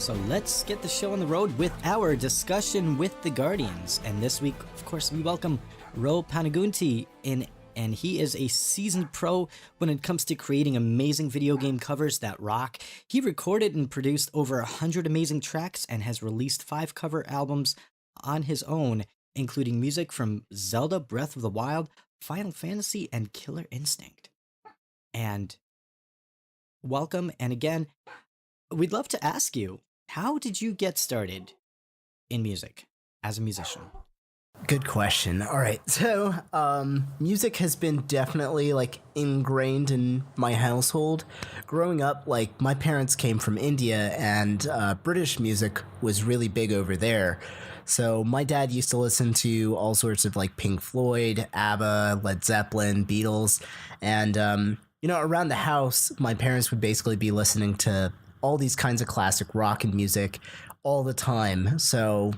So let's get the show on the road with our discussion with the Guardians. And this week, of course, we welcome Panagunti in, and he is a seasoned pro when it comes to creating amazing video game covers that rock. He recorded and produced over 100 amazing tracks and has released 5 cover albums on his own, including music from Zelda Breath of the Wild, Final Fantasy, and Killer Instinct. And welcome, and again, we'd love to ask you, how did you get started in music as a musician? Good question. All right. So, music has been definitely ingrained in my household. Growing up, my parents came from India, and British music was really big over there. So my dad used to listen to all sorts of Pink Floyd, ABBA, Led Zeppelin, Beatles, and around the house, my parents would basically be listening to all these kinds of classic rock and music all the time. So,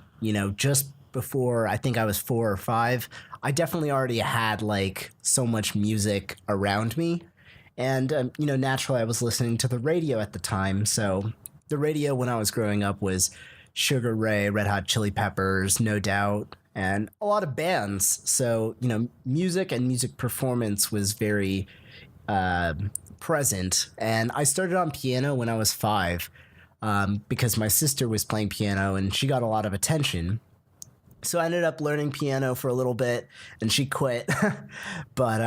just before I think I was 4 or 5, I definitely already had so much music around me. And, naturally I was listening to the radio at the time. So the radio when I was growing up was Sugar Ray, Red Hot Chili Peppers, No Doubt, and a lot of bands. So, music and music performance was very present. And I started on piano when I was 5 because my sister was playing piano and she got a lot of attention. So I ended up learning piano for a little bit and she quit. But,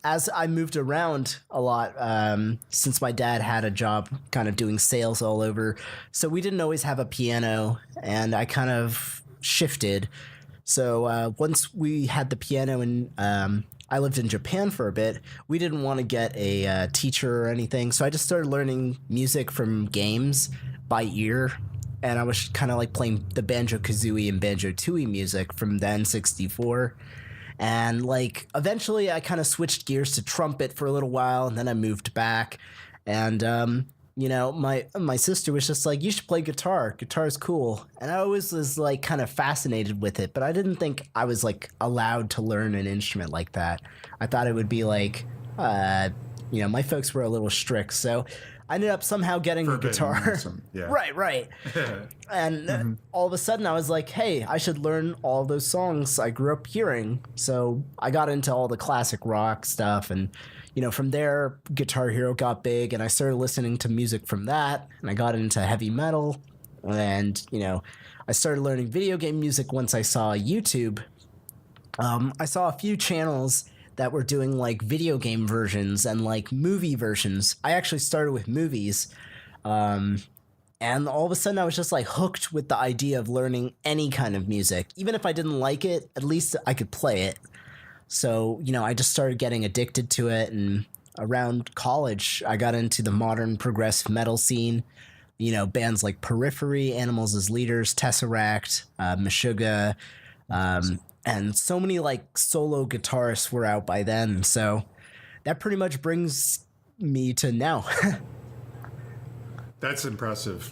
as I moved around a lot, since my dad had a job kind of doing sales all over, so we didn't always have a piano, and I kind of shifted. So once we had the piano and I lived in Japan for a bit, we didn't want to get a teacher or anything. So I just started learning music from games by ear. And I was kind of playing the Banjo-Kazooie and Banjo-Tooie music from the N64. And eventually I kind of switched gears to trumpet for a little while, and then I moved back. And my sister was just you should play guitar. Guitar's cool. And I always was kind of fascinated with it, but I didn't think I was allowed to learn an instrument like that. I thought it would be my folks were a little strict, so I ended up somehow getting a guitar. Yeah. Right. And all of a sudden I was like, hey, I should learn all those songs I grew up hearing. So I got into all the classic rock stuff, and from there, Guitar Hero got big, and I started listening to music from that, and I got into heavy metal, and, I started learning video game music once I saw YouTube. I saw a few channels that were doing video game versions and movie versions. I actually started with movies, and all of a sudden I was just hooked with the idea of learning any kind of music. Even if I didn't like it, at least I could play it. So, I just started getting addicted to it, and around college, I got into the modern progressive metal scene. Bands like Periphery, Animals as Leaders, Tesseract, Meshuggah, and so many solo guitarists were out by then. So that pretty much brings me to now. That's impressive.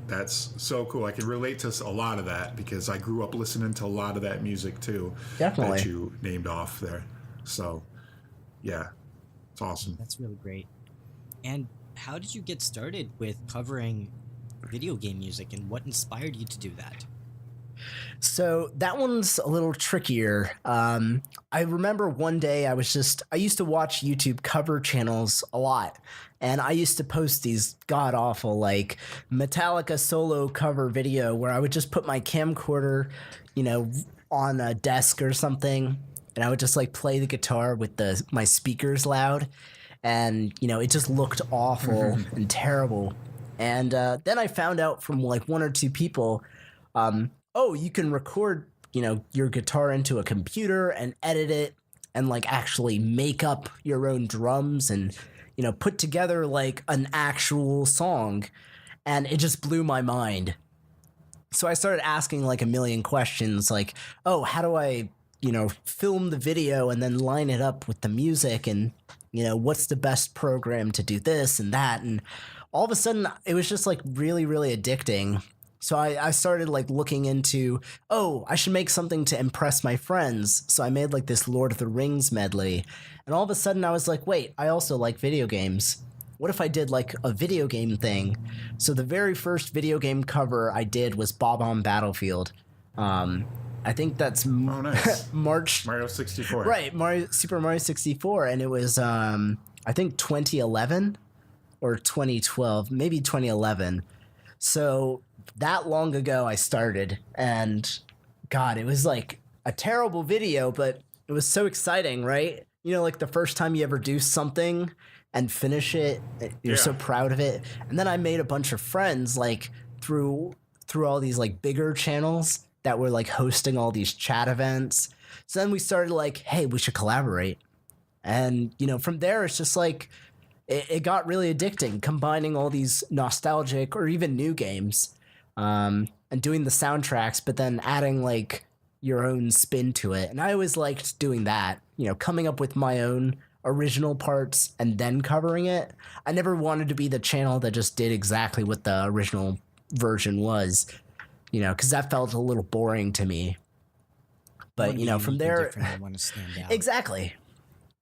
That's so cool. I can relate to a lot of that because I grew up listening to a lot of that music too. Definitely. That you named off there. So, yeah, it's awesome. That's really great. And how did you get started with covering video game music, and what inspired you to do that? So that one's a little trickier. I remember one day I used to watch YouTube cover channels a lot, and I used to post these god-awful Metallica solo cover video where I would just put my camcorder, on a desk or something, and I would just play the guitar with my speakers loud, and it just looked awful and terrible. And then I found out from 1 or 2 people, you can record, your guitar into a computer and edit it and actually make up your own drums and, put together an actual song. And it just blew my mind. So I started asking a million questions how do I, film the video and then line it up with the music, and, what's the best program to do this and that. And all of a sudden it was just really, really addicting. So I started looking into, I should make something to impress my friends. So I made this Lord of the Rings medley. And all of a sudden I was wait, I also like video games. what if I did like a video game thing? So the very first video game cover I did was Bob on Battlefield. I think that's nice. March. Mario 64. Right, Super Mario 64, and it was I think 2011 or 2012, maybe 2011. So that long ago I started, and God, it was like a terrible video, but it was so exciting, right? You know, like the first time you ever do something and finish it, you're so proud of it. And then I made a bunch of friends like through all these like bigger channels that were like hosting all these chat events. So then we started like, hey, we should collaborate. And, you know, from there, it's just like, it got really addicting, combining all these nostalgic or even new games, and doing the soundtracks, but then adding like your own spin to it. And I always liked doing that, you know, coming up with my own original parts and then covering it. I never wanted to be the channel that just did exactly what the original version was, you know, because that felt a little boring to me. But, you know, from there, I want to stand out. Exactly.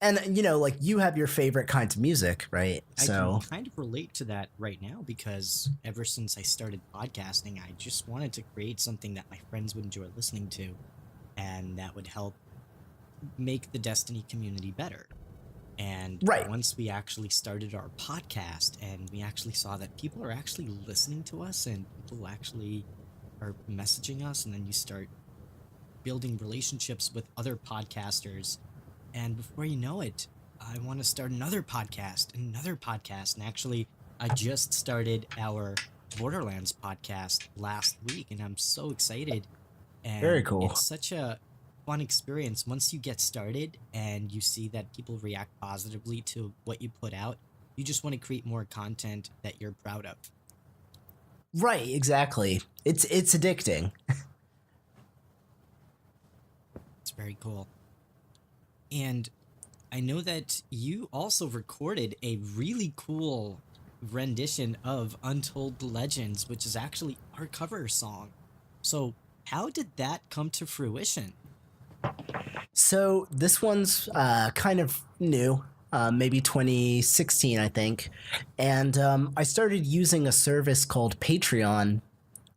And, you know, like you have your favorite kinds of music, right? I can kind of relate to that right now because ever since I started podcasting, I just wanted to create something that my friends would enjoy listening to and that would help make the Destiny community better. And once we actually started our podcast and we actually saw that people are actually listening to us and people actually are messaging us, and then you start building relationships with other podcasters. And before you know it, I want to start another podcast. And actually, I just started our Borderlands podcast last week, and I'm so excited. And very cool. It's such a fun experience once you get started and you see that people react positively to what you put out. You just want to create more content that you're proud of. Right, exactly. It's addicting. It's very cool. And I know that you also recorded a really cool rendition of Untold Legends, which is actually our cover song. So how did that come to fruition? So this one's kind of new, maybe 2016, I think. And I started using a service called Patreon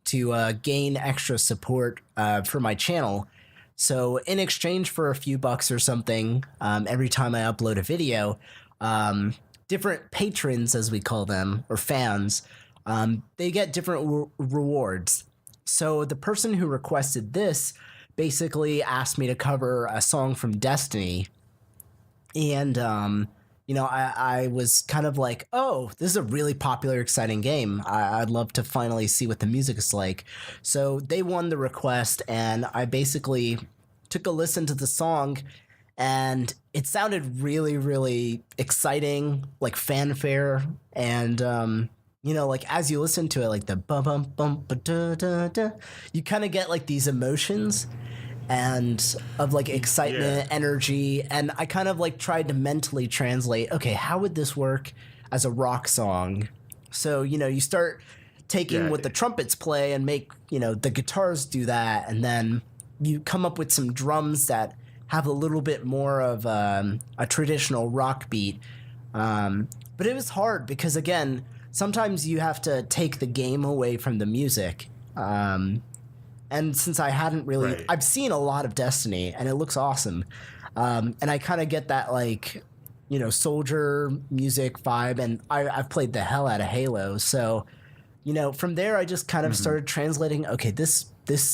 to gain extra support for my channel. So in exchange for a few bucks or something, every time I upload a video, different patrons, as we call them, or fans, they get different rewards. So the person who requested this basically asked me to cover a song from Destiny. And, you know, I was kind of like, oh, this is a really popular, exciting game. I'd love to finally see what the music is like. So they won the request, and I basically took a listen to the song, and it sounded really, really exciting, like fanfare. And, you know, like as you listen to it, like the bum bum bum ba da da da, you kind of get like these emotions and of like excitement, energy. And I kind of like tried to mentally translate, okay, how would this work as a rock song? So, you know, you start taking what the trumpets play and make, you know, the guitars do that. And then you come up with some drums that have a little bit more of a traditional rock beat. But it was hard because, again, sometimes you have to take the game away from the music. And since I hadn't really, I've seen a lot of Destiny and it looks awesome. And I kind of get that, like, you know, soldier music vibe. And I've played the hell out of Halo. So, you know, from there, I just kind of started translating, okay, this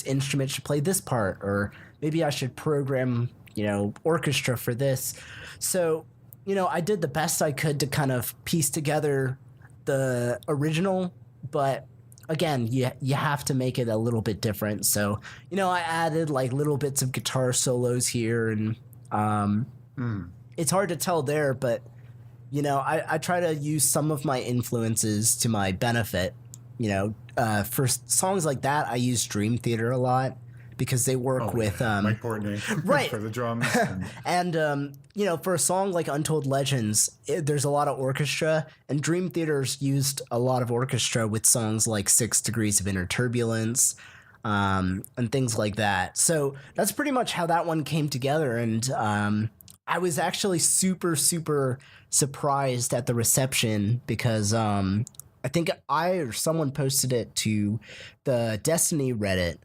instrument should play this part, or maybe I should program, you know, orchestra for this. So, you know, I did the best I could to kind of piece together the original, but again, you have to make it a little bit different. So, you know, I added like little bits of guitar solos here, and it's hard to tell there, but, you know, I try to use some of my influences to my benefit. You know, for songs like that, I use Dream Theater a lot because they work with Mike Portney, right, for the drums, and you know, for a song like Untold Legends, there's a lot of orchestra, and Dream Theater's used a lot of orchestra with songs like 6 Degrees of Inner Turbulence, and things like that. So that's pretty much how that one came together, and I was actually super, super surprised at the reception because I think I or someone posted it to the Destiny Reddit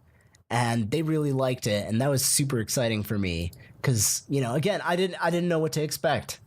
and they really liked it. And that was super exciting for me because, you know, again, I didn't know what to expect.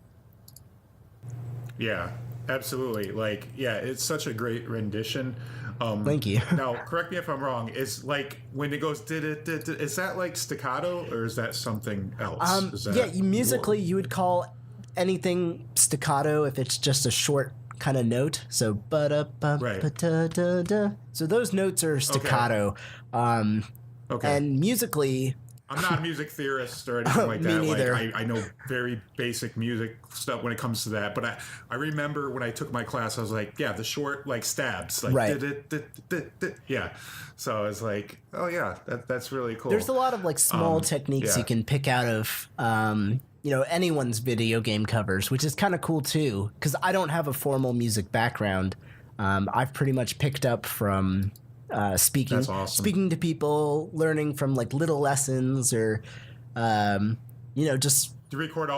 Yeah, absolutely. Like, yeah, it's such a great rendition. Thank you. Now, correct me if I'm wrong. Is like when it goes did it, is that like staccato or is that something else? Is that Yeah, musically, you would call anything staccato if it's just a short kind of note. So Right. ba-da-ba-da-da-da. So those notes are staccato. Okay. And musically, I'm not a music theorist or anything like Me that. neither. Like I know very basic music stuff when it comes to that. But I remember when I took my class, I was like, yeah, the short like stabs, like Right. yeah. So I was like, oh yeah, that's really cool. there's a lot of like small techniques yeah. you can pick out of you know, anyone's video game covers, which is kind of cool too, because I don't have a formal music background. I've pretty much picked up from speaking That's awesome. speaking to people, learning from like little lessons, or you know, just You recorded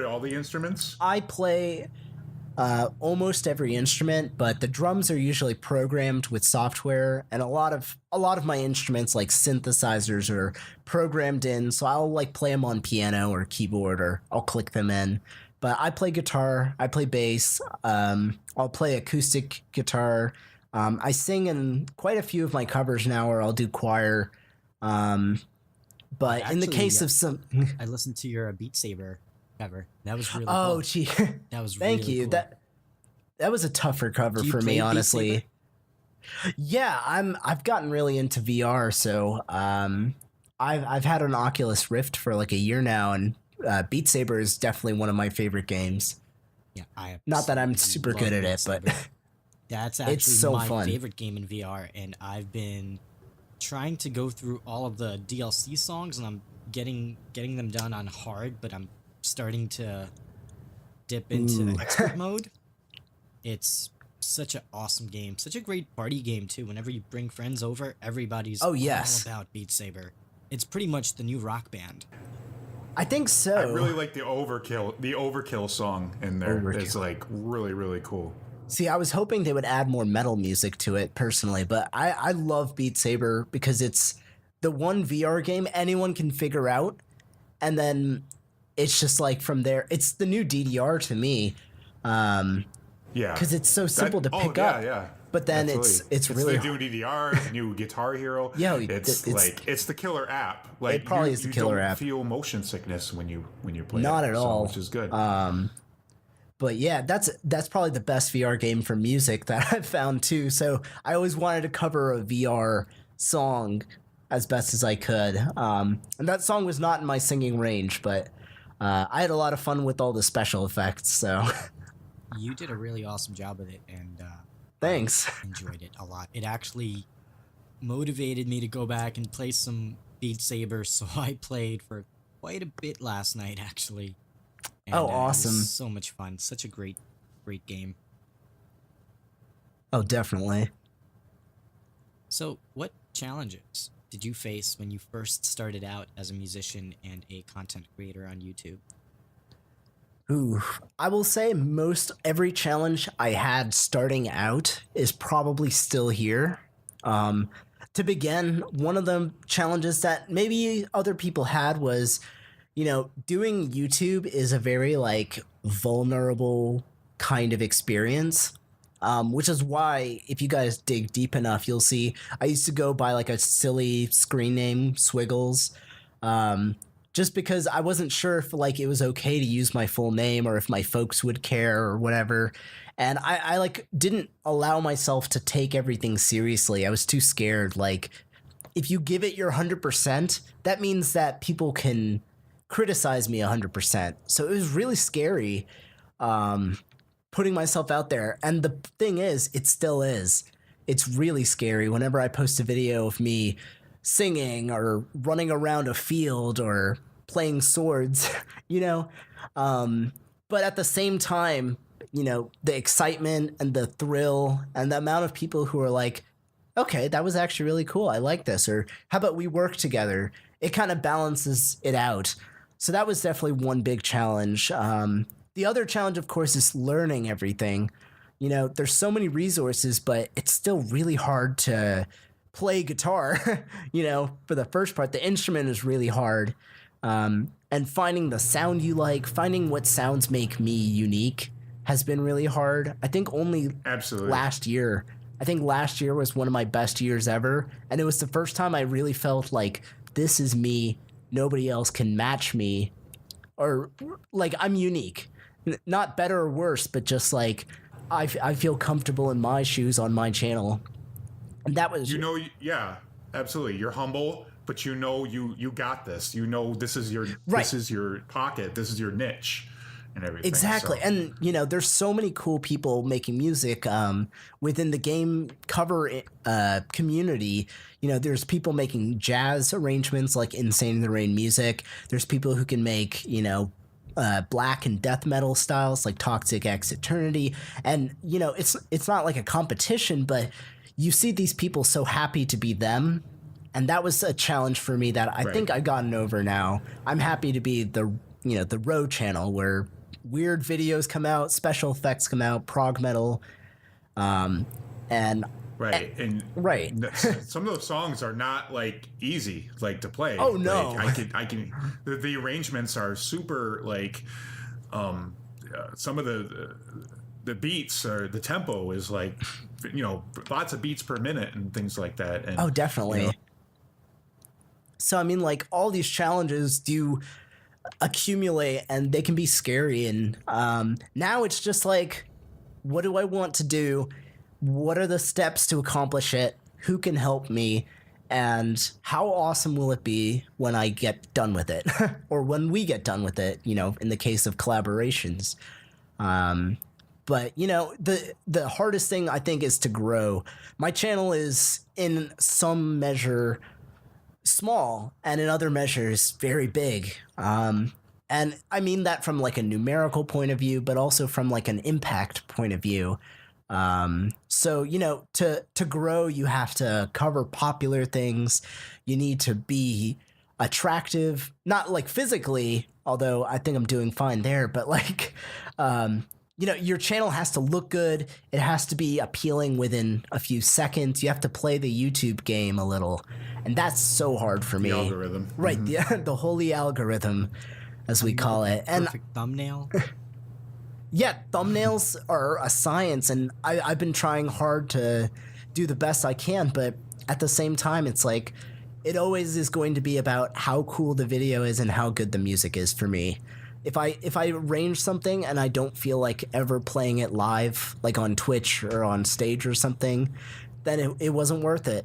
all the instruments? I play almost every instrument, but the drums are usually programmed with software, and a lot of my instruments like synthesizers are programmed in, so I'll like play them on piano or keyboard, or I'll click them in. But I play guitar, I play bass, I'll play acoustic guitar. I sing in quite a few of my covers now, or I'll do choir. But in the Actually, case of some, I listened to your Beat Saber cover. That was really oh cool. gee, That was thank really you. cool. That was a tougher cover Do you for play me, Beat honestly. Saber? Yeah, I've gotten really into VR, so I've had an Oculus Rift for like a year now, and Beat Saber is definitely one of my favorite games. Yeah, I Not that I'm absolutely super love good at Beat it, but Saber. That's actually so my fun. favorite game in VR, and I've been trying to go through all of the DLC songs, and I'm getting them done on hard, but I'm starting to dip into expert mode. It's such an awesome game, such a great party game too. Whenever you bring friends over, everybody's Oh, yes. all about Beat Saber. It's pretty much the new Rock Band. I think so. I really like the overkill song in there. Overkill. It's like really, really cool. See, I was hoping they would add more metal music to it personally, but I love Beat Saber because it's the one VR game anyone can figure out, and then it's just like from there, it's the new DDR to me. Yeah, because it's so simple to pick up. Yeah. But then Absolutely. it's really the new DDR, the new Guitar Hero. Yeah, it's like it's the killer app. Like It probably is the killer you don't app. feel motion sickness when you play. Not it, at so, all. which is good. But yeah, that's probably the best VR game for music that I've found too. So I always wanted to cover a VR song as best as I could. And that song was not in my singing range, but I had a lot of fun with all the special effects. So You did a really awesome job with it, and thanks. I enjoyed it a lot. It actually motivated me to go back and play some Beat Saber, so I played for quite a bit last night, actually. And, Oh, It awesome. was so much fun. Such a great game. Oh, definitely. So, what challenges did you face when you first started out as a musician and a content creator on YouTube? Ooh, I will say most every challenge I had starting out is probably still here. To begin, one of the challenges that maybe other people had was, you know, doing YouTube is a very like vulnerable kind of experience. Which is why, if you guys dig deep enough, you'll see I used to go by like a silly screen name, Swiggles, just because I wasn't sure if like it was okay to use my full name or if my folks would care or whatever. And I like didn't allow myself to take everything seriously. I was too scared. Like, if you give it your 100%, that means that people can criticize me 100%. So it was really scary. Putting myself out there. And the thing is, it still is. It's really scary whenever I post a video of me singing or running around a field or playing swords, you know? But at the same time, you know, the excitement and the thrill and the amount of people who are like, okay, that was actually really cool. I like this. Or how about we work together? It kind of balances it out. So that was definitely one big challenge. The other challenge, of course, is learning everything. You know, there's so many resources, but it's still really hard to play guitar. You know, for the first part, the instrument is really hard. And finding the sound you like, finding what sounds make me unique has been really hard. I think only Absolutely. I think last year was one of my best years ever. And it was the first time I really felt like this is me. Nobody else can match me. Or like I'm unique. Not better or worse, but just like I feel comfortable in my shoes on my channel. And that was, Yeah, absolutely. You're humble, but you got this. You know, this is your pocket. This is your niche and everything. exactly. So. And, you know, there's so many cool people making music within the game cover community. You know, there's people making jazz arrangements like Insane in the Rain music. There's people who can make, you know, black and death metal styles like Toxic X Eternity. And, you know, it's not like a competition, but you see these people so happy to be them. And that was a challenge for me that I think I've gotten over now. I'm happy to be the Row channel where weird videos come out, special effects come out, prog metal, and Right. And right. Some of those songs are not like easy, like to play. Oh no. Like, I can, the arrangements are super like, some of the beats or the tempo is like, you know, lots of beats per minute and things like that. And, oh, definitely. You know, so, I mean, like all these challenges do accumulate and they can be scary. And now it's just like, what do I want to do? What are the steps to accomplish it? Who can help me? And how awesome will it be when I get done with it or when we get done with it, you know, in the case of collaborations. But, you know, the hardest thing I think is to grow. My channel is in some measure small and in other measures very big. And I mean that from like a numerical point of view, but also from like an impact point of view. So, you know, to grow, you have to cover popular things. You need to be attractive, not like physically, although I think I'm doing fine there, but like, you know, your channel has to look good. It has to be appealing within a few seconds. You have to play the YouTube game a little. And that's so hard for me. the algorithm. Right. The holy algorithm, as we call it. And Perfect thumbnail. yeah, thumbnails are a science, and I've been trying hard to do the best I can, but at the same time, it's like it always is going to be about how cool the video is and how good the music is for me. If I arrange something and I don't feel like ever playing it live, like on Twitch or on stage or something, then it wasn't worth it.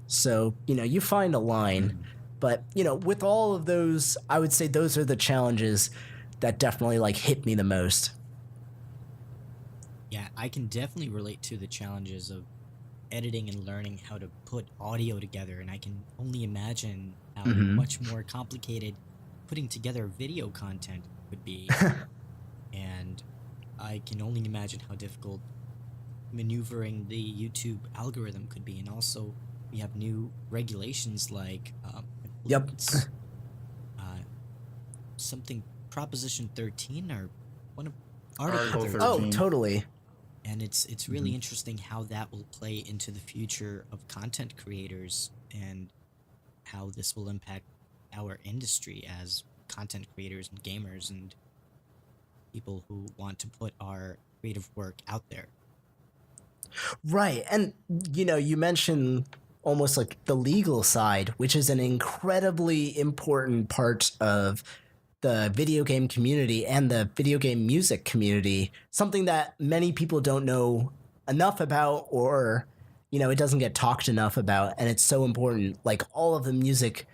So, you know, you find a line. But, you know, with all of those, I would say those are the challenges that definitely like hit me the most. Yeah, I can definitely relate to the challenges of editing and learning how to put audio together, and I can only imagine how much more complicated putting together video content would be. And I can only imagine how difficult maneuvering the YouTube algorithm could be. And also, we have new regulations like Yep. it's, something Proposition 13 or one of Article 13. Oh, totally. And it's really interesting how that will play into the future of content creators and how this will impact our industry as content creators and gamers and people who want to put our creative work out there. Right. And, you know, you mentioned almost like the legal side, which is an incredibly important part of the video game community and the video game music community, something that many people don't know enough about, or, you know, it doesn't get talked enough about. And it's so important. Like all of the music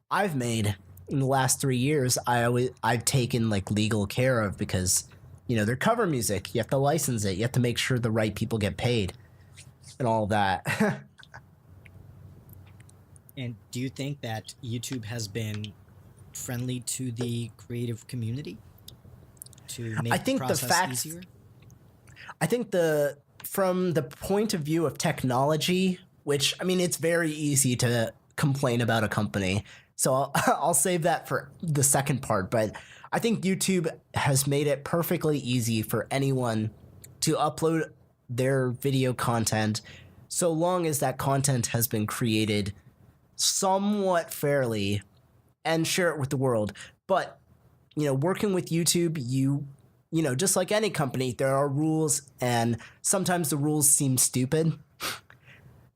I've made in the last 3 years, I've taken like legal care of because, you know, they're cover music. You have to license it. You have to make sure the right people get paid and all of that. And do you think that YouTube has been friendly to the creative community to make the process easier? I think from the point of view of technology, which, I mean, it's very easy to complain about a company. So I'll save that for the second part. But I think YouTube has made it perfectly easy for anyone to upload their video content, so long as that content has been created somewhat fairly, and share it with the world. But, working with YouTube, just like any company, there are rules, and sometimes the rules seem stupid.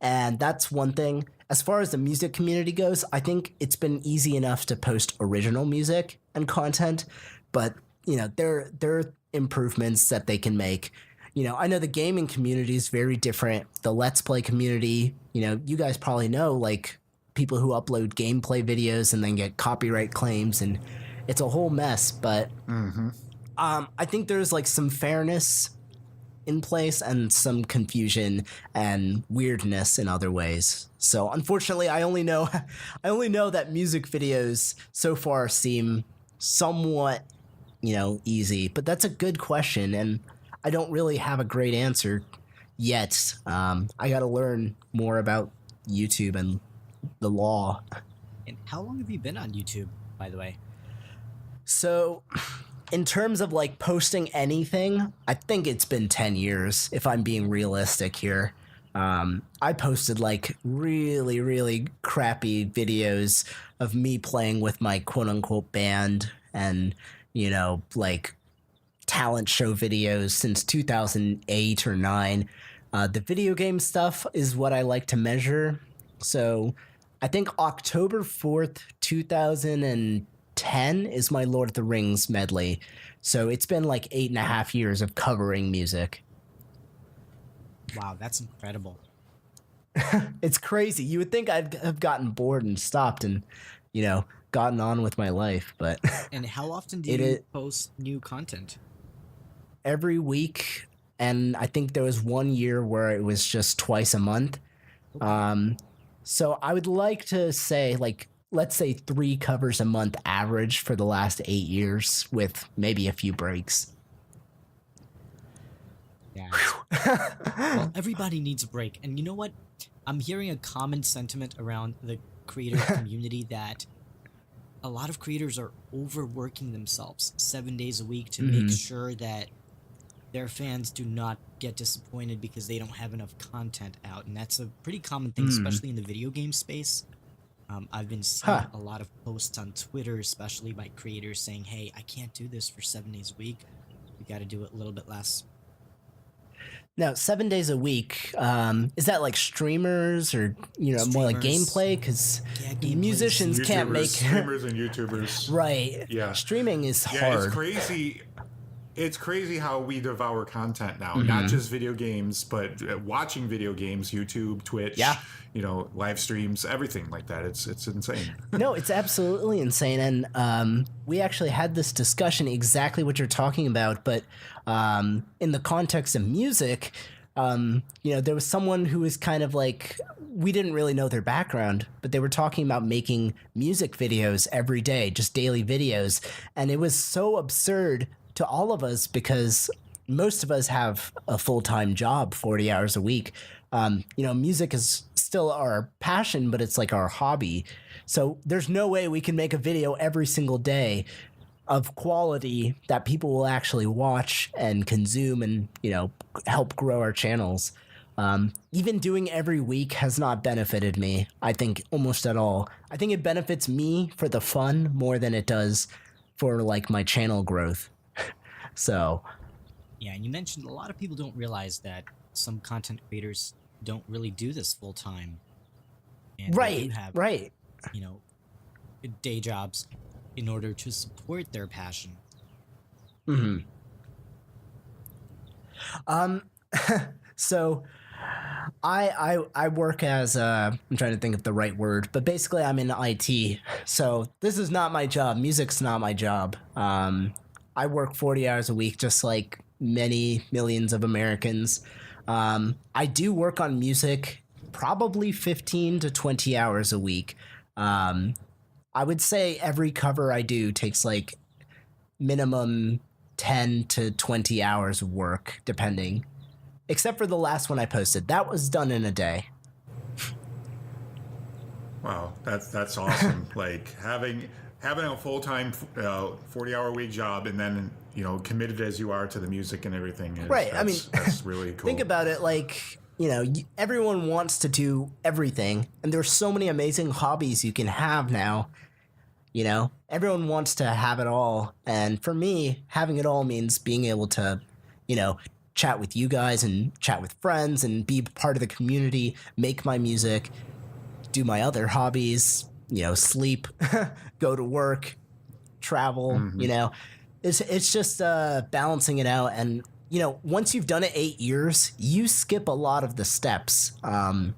And that's one thing. As far as the music community goes, I think it's been easy enough to post original music and content, but there are improvements that they can make. I know the gaming community is very different. The Let's Play community, you guys probably know, like, people who upload gameplay videos and then get copyright claims, and it's a whole mess. But I think there's like some fairness in place and some confusion and weirdness in other ways. So unfortunately, I only know that music videos so far seem somewhat, easy. But that's a good question, and I don't really have a great answer yet. I got to learn more about YouTube and the law. And how long have you been on YouTube, by the way? So, in terms of like posting anything, I think it's been 10 years, if I'm being realistic here. I posted like really, really crappy videos of me playing with my quote unquote band and, like talent show videos since 2008 or 9. The video game stuff is what I like to measure. So I think October 4th, 2010 is my Lord of the Rings medley. So it's been like 8.5 years of covering music. Wow, that's incredible. It's crazy. You would think I'd have gotten bored and stopped and, gotten on with my life, but And how often do you post new content? Every week. And I think there was one year where it was just twice a month. Okay. So I would like to say, like, let's say 3 covers a month average for the last 8 years with maybe a few breaks. Yeah. Well, everybody needs a break. And you know what? I'm hearing a common sentiment around the creator community that a lot of creators are overworking themselves 7 days a week to make sure that their fans do not get disappointed because they don't have enough content out. And that's a pretty common thing, especially in the video game space. I've been seeing a lot of posts on Twitter, especially by creators saying, hey, I can't do this for 7 days a week. We got to do it a little bit less. Now, 7 days a week, is that like streamers or, more like gameplay? Because musicians can't make... Streamers and YouTubers. Right. Yeah. Streaming is hard. Yeah, it's crazy. It's crazy how we devour content now, not just video games, but watching video games, YouTube, Twitch, live streams, everything like that. It's insane. No, it's absolutely insane. And we actually had this discussion, exactly what you're talking about. But in the context of music, there was someone who was kind of like, we didn't really know their background, but they were talking about making music videos every day, just daily videos. And it was so absurd to all of us because most of us have a full-time job, 40 hours a week. Music is still our passion, but it's like our hobby. So there's no way we can make a video every single day of quality that people will actually watch and consume and, help grow our channels. Even doing every week has not benefited me, I think, almost at all. I think it benefits me for the fun more than it does for like my channel growth. So, yeah, and you mentioned a lot of people don't realize that some content creators don't really do this full time. And they do have, day jobs in order to support their passion. So I work as I'm trying to think of the right word, but basically I'm in IT. So this is not my job. Music's not my job. I work 40 hours a week, just like many millions of Americans. I do work on music probably 15 to 20 hours a week. I would say every cover I do takes like minimum 10 to 20 hours of work, depending. Except for the last one I posted. That was done in a day. Wow, that's awesome. Like having a full time 40-hour week job, and then committed as you are to the music and everything is Right. I mean, that's really cool. think about it like, everyone wants to do everything, and there's so many amazing hobbies you can have now. Everyone wants to have it all. And for me, having it all means being able to, you know, chat with you guys and chat with friends and be part of the community, make my music, do my other hobbies, sleep, go to work, travel, It's just balancing it out. And, once you've done it 8 years, you skip a lot of the steps. I'm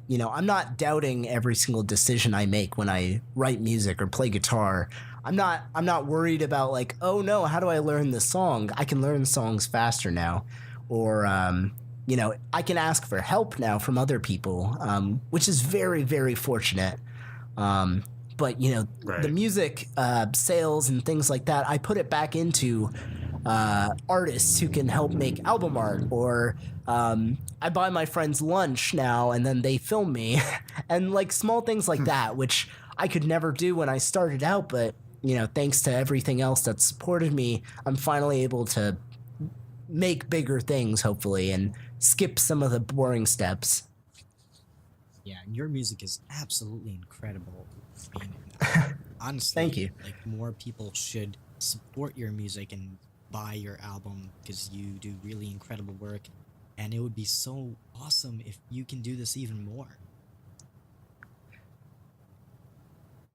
not doubting every single decision I make when I write music or play guitar. I'm not worried about like, oh no, how do I learn this song? I can learn songs faster now. Or I can ask for help now from other people, which is very, very fortunate. But Right. the music sales and things like that, I put it back into artists who can help make album art, or I buy my friends lunch now and then they film me, and like small things like that, which I could never do when I started out. But thanks to everything else that supported me, I'm finally able to make bigger things, hopefully, and skip some of the boring steps. Yeah, and your music is absolutely incredible. I mean, honestly, Thank you. Like, more people should support your music and buy your album, because you do really incredible work, and it would be so awesome if you can do this even more.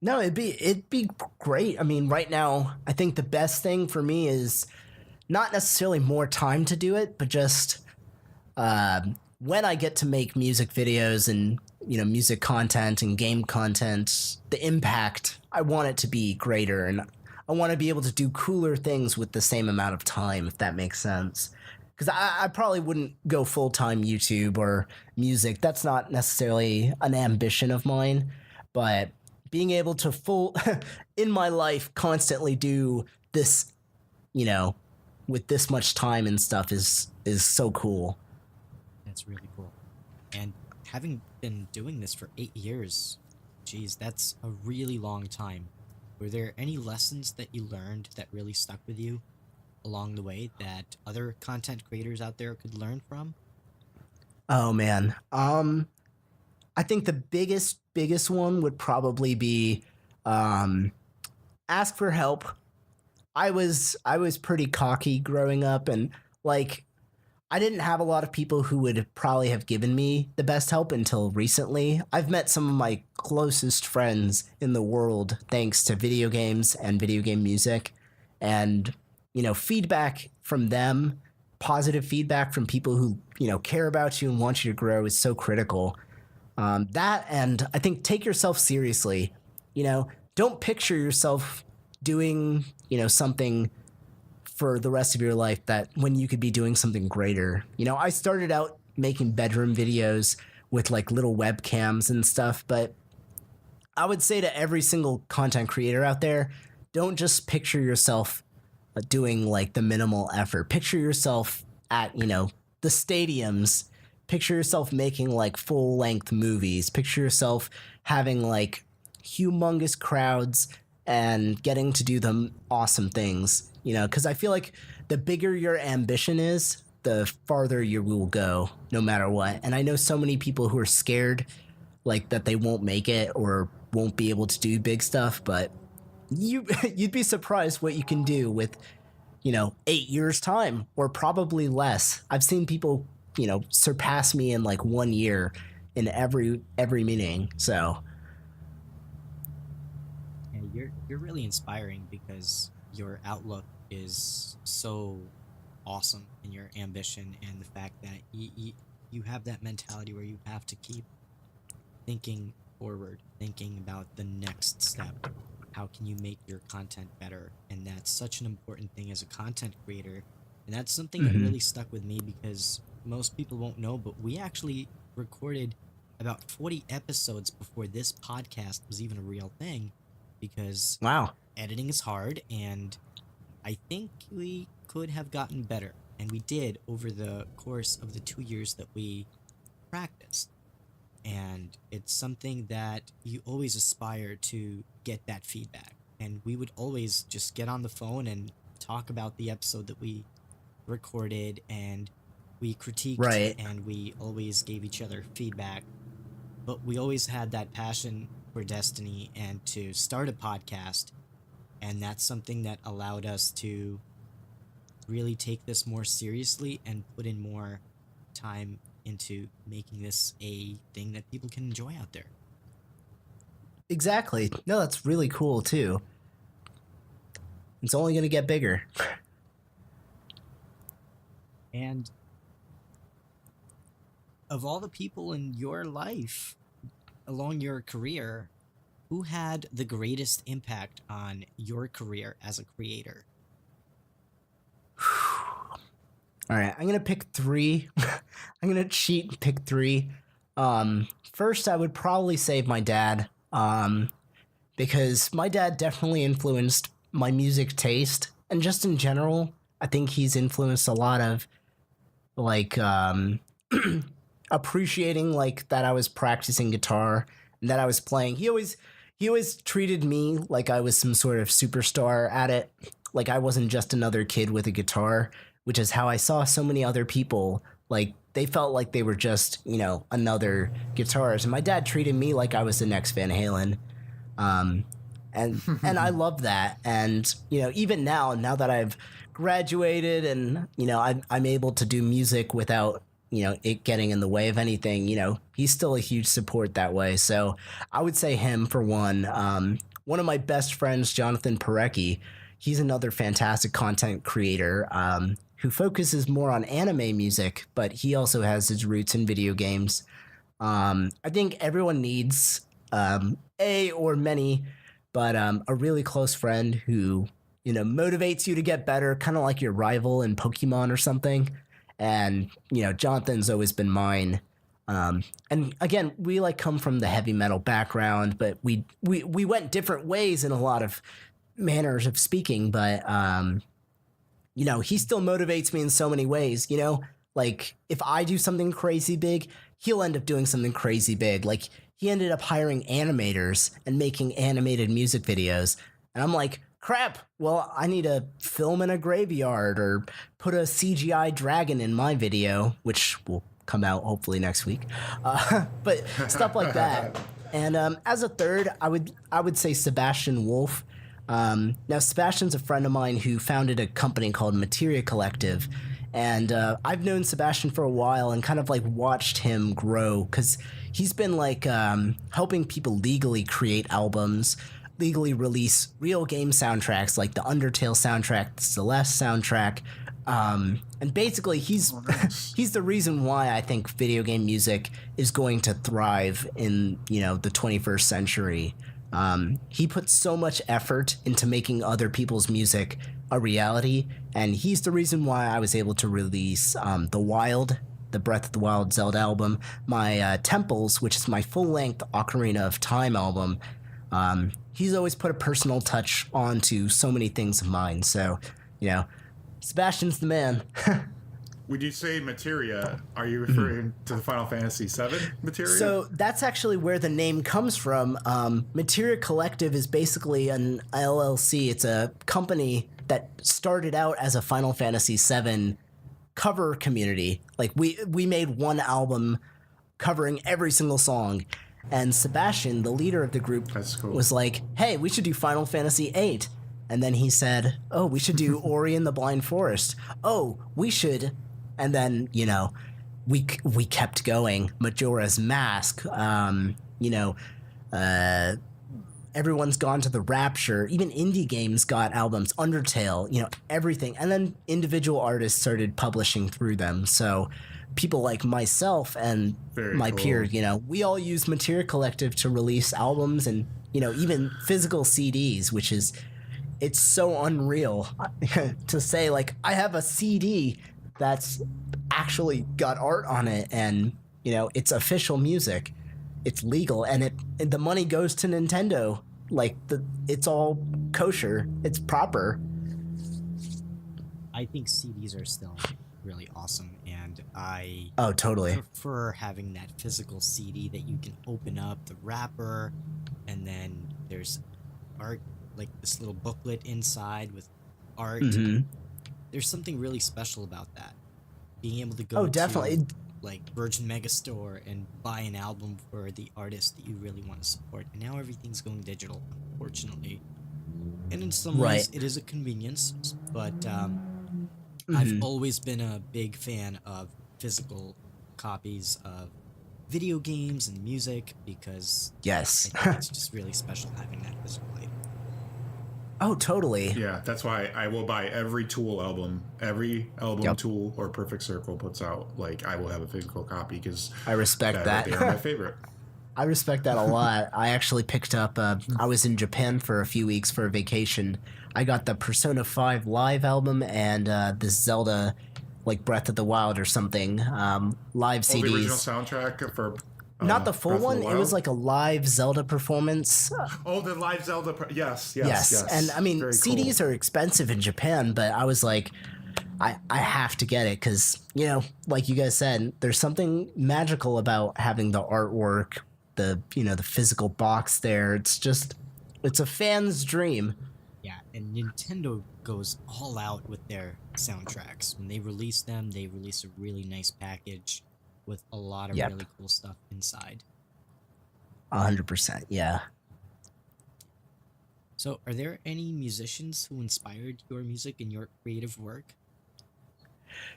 No, it'd be great. I mean, right now, I think the best thing for me is not necessarily more time to do it, but just when I get to make music videos and music content and game content, the impact, I want it to be greater, and I want to be able to do cooler things with the same amount of time, if that makes sense. Because I probably wouldn't go full-time YouTube or music. That's not necessarily an ambition of mine, but being able to in my life constantly do this, with this much time and stuff is so cool. That's really cool. And having been doing this for 8 years, geez, that's a really long time. Were there any lessons that you learned that really stuck with you along the way that other content creators out there could learn from? Oh man. I think the biggest one would probably be ask for help. I was pretty cocky growing up, and like I didn't have a lot of people who would probably have given me the best help until recently. I've met some of my closest friends in the world thanks to video games and video game music. And, feedback from them, positive feedback from people who, care about you and want you to grow is so critical. That, and I think take yourself seriously. Don't picture yourself doing, something for the rest of your life that when you could be doing something greater. I started out making bedroom videos with like little webcams and stuff, but I would say to every single content creator out there, don't just picture yourself doing like the minimal effort. Picture yourself at, the stadiums. Picture yourself making like full length movies. Picture yourself having like humongous crowds and getting to do the awesome things. Because I feel like the bigger your ambition is, the farther you will go, no matter what. And I know so many people who are scared, like that they won't make it or won't be able to do big stuff. But you'd be surprised what you can do with, 8 years time, or probably less. I've seen people, surpass me in like 1 year in every meeting. So Yeah, you're really inspiring, because your outlook is so awesome, and your ambition, and the fact that you have that mentality where you have to keep thinking forward, thinking about the next step. How can you make your content better? And that's such an important thing as a content creator. And that's something that really stuck with me, because most people won't know, but we actually recorded about 40 episodes before this podcast was even a real thing, because wow. editing is hard, and I think we could have gotten better, and we did over the course of the 2 years that we practiced. and it's something that you always aspire to get that feedback. And we would always just get on the phone and talk about the episode that we recorded, and we critiqued, Right. and we always gave each other feedback. But we always had that passion for Destiny and to start a podcast, and that's something that allowed us to really take this more seriously and put in more time into making this a thing that people can enjoy out there. Exactly. No, that's really cool too. It's only going to get bigger. And of all the people in your life along your career, who had the greatest impact on your career as a creator? All right, I'm going to pick 3. I'm going to cheat and pick 3. First, I would probably say my dad, because my dad definitely influenced my music taste, and just in general, I think he's influenced a lot of like appreciating like that I was practicing guitar and that I was playing. He always treated me like I was some sort of superstar at it, like I wasn't just another kid with a guitar, which is how I saw so many other people. Like they felt like they were just, you know, another guitarist. And my dad treated me like I was the next Van Halen. And I love that. And, you know, even now that I've graduated and, you know, I'm able to do music without, you know, it getting in the way of anything, you know, he's still a huge support that way. So I would say him for one. One of my best friends, Jonathan Parecki, he's another fantastic content creator who focuses more on anime music, but he also has his roots in video games. I think everyone needs a or many, but a really close friend who, you know, motivates you to get better, kind of like your rival in Pokemon or something. And, you know, Jonathan's always been mine. And again, we like come from the heavy metal background, but we went different ways in a lot of manners of speaking, but you know, he still motivates me in so many ways, you know, like if I do something crazy big, he'll end up doing something crazy big. Like he ended up hiring animators and making animated music videos. And I'm like, crap, well, I need to film in a graveyard or put a CGI dragon in my video, which will come out hopefully next week. But stuff like that. And as a third, I would say Sebastian Wolf. Now, Sebastian's a friend of mine who founded a company called Materia Collective. And I've known Sebastian for a while and kind of like watched him grow because he's been like helping people legally create albums, legally release real game soundtracks like the Undertale soundtrack, the Celeste soundtrack. And basically he's he's the reason why I think video game music is going to thrive in, you know, the 21st century. He puts so much effort into making other people's music a reality, and he's the reason why I was able to release the Breath of the Wild Zelda album, my Temples, which is my full-length Ocarina of Time album. He's always put a personal touch onto so many things of mine, so, you know, Sebastian's the man. When you say materia, are you referring to the Final Fantasy VII materia? So that's actually where the name comes from. Materia Collective is basically an LLC. It's a company that started out as a Final Fantasy VII cover community. Like we made one album covering every single song. And Sebastian, the leader of the group, That's cool. was like, hey, we should do Final Fantasy VIII. And then he said, oh, we should do Ori and the Blind Forest. Oh, we should... And then, you know, we kept going. Majora's Mask, you know, everyone's gone to the Rapture. Even indie games got albums. Undertale, you know, everything. And then individual artists started publishing through them. So people like myself and my peers, you know, we all use Materia Collective to release albums and, you know, even physical CDs, which is, it's so unreal to say, like, I have a CD that's actually got art on it and, you know, it's official music, it's legal, and the money goes to Nintendo. Like, it's all kosher, it's proper. I think CDs are still really awesome, and I Oh, totally. prefer having that physical CD that you can open up the wrapper, and then there's art, like this little booklet inside with art. Hmm. There's something really special about that. Being able to Oh, go definitely. to like Virgin Megastore and buy an album for the artist that you really want to support. And now everything's going digital, unfortunately. And in some Right. ways, it is a convenience, but I've Hmm. always been a big fan of physical copies of video games and music because Yes. I think it's just really special having that physical item. Oh, totally. Yeah, that's why I will buy every Tool album. Every album Yep. Tool or Perfect Circle puts out, like, I will have a physical copy because I respect that. they are my favorite. I respect that a lot. I actually picked up, I was in Japan for a few weeks for a vacation. I got the Persona 5 live album and this Zelda, like Breath of the Wild or something, live Oh, the original CDs. soundtrack for Not the full Breath of the one. It Wild? was like a live Zelda performance. Oh, the live Zelda. Yes. Yes. And I mean, Very CDs cool. are expensive in Japan, but I was like, I have to get it because, you know, like you guys said, there's something magical about having the artwork, the physical box there. It's a fan's dream. Yeah, and Nintendo goes all out with their soundtracks. When they release them, they release a really nice package with a lot of Yep. really cool stuff inside. 100%. Yeah. So, are there any musicians who inspired your music and your creative work?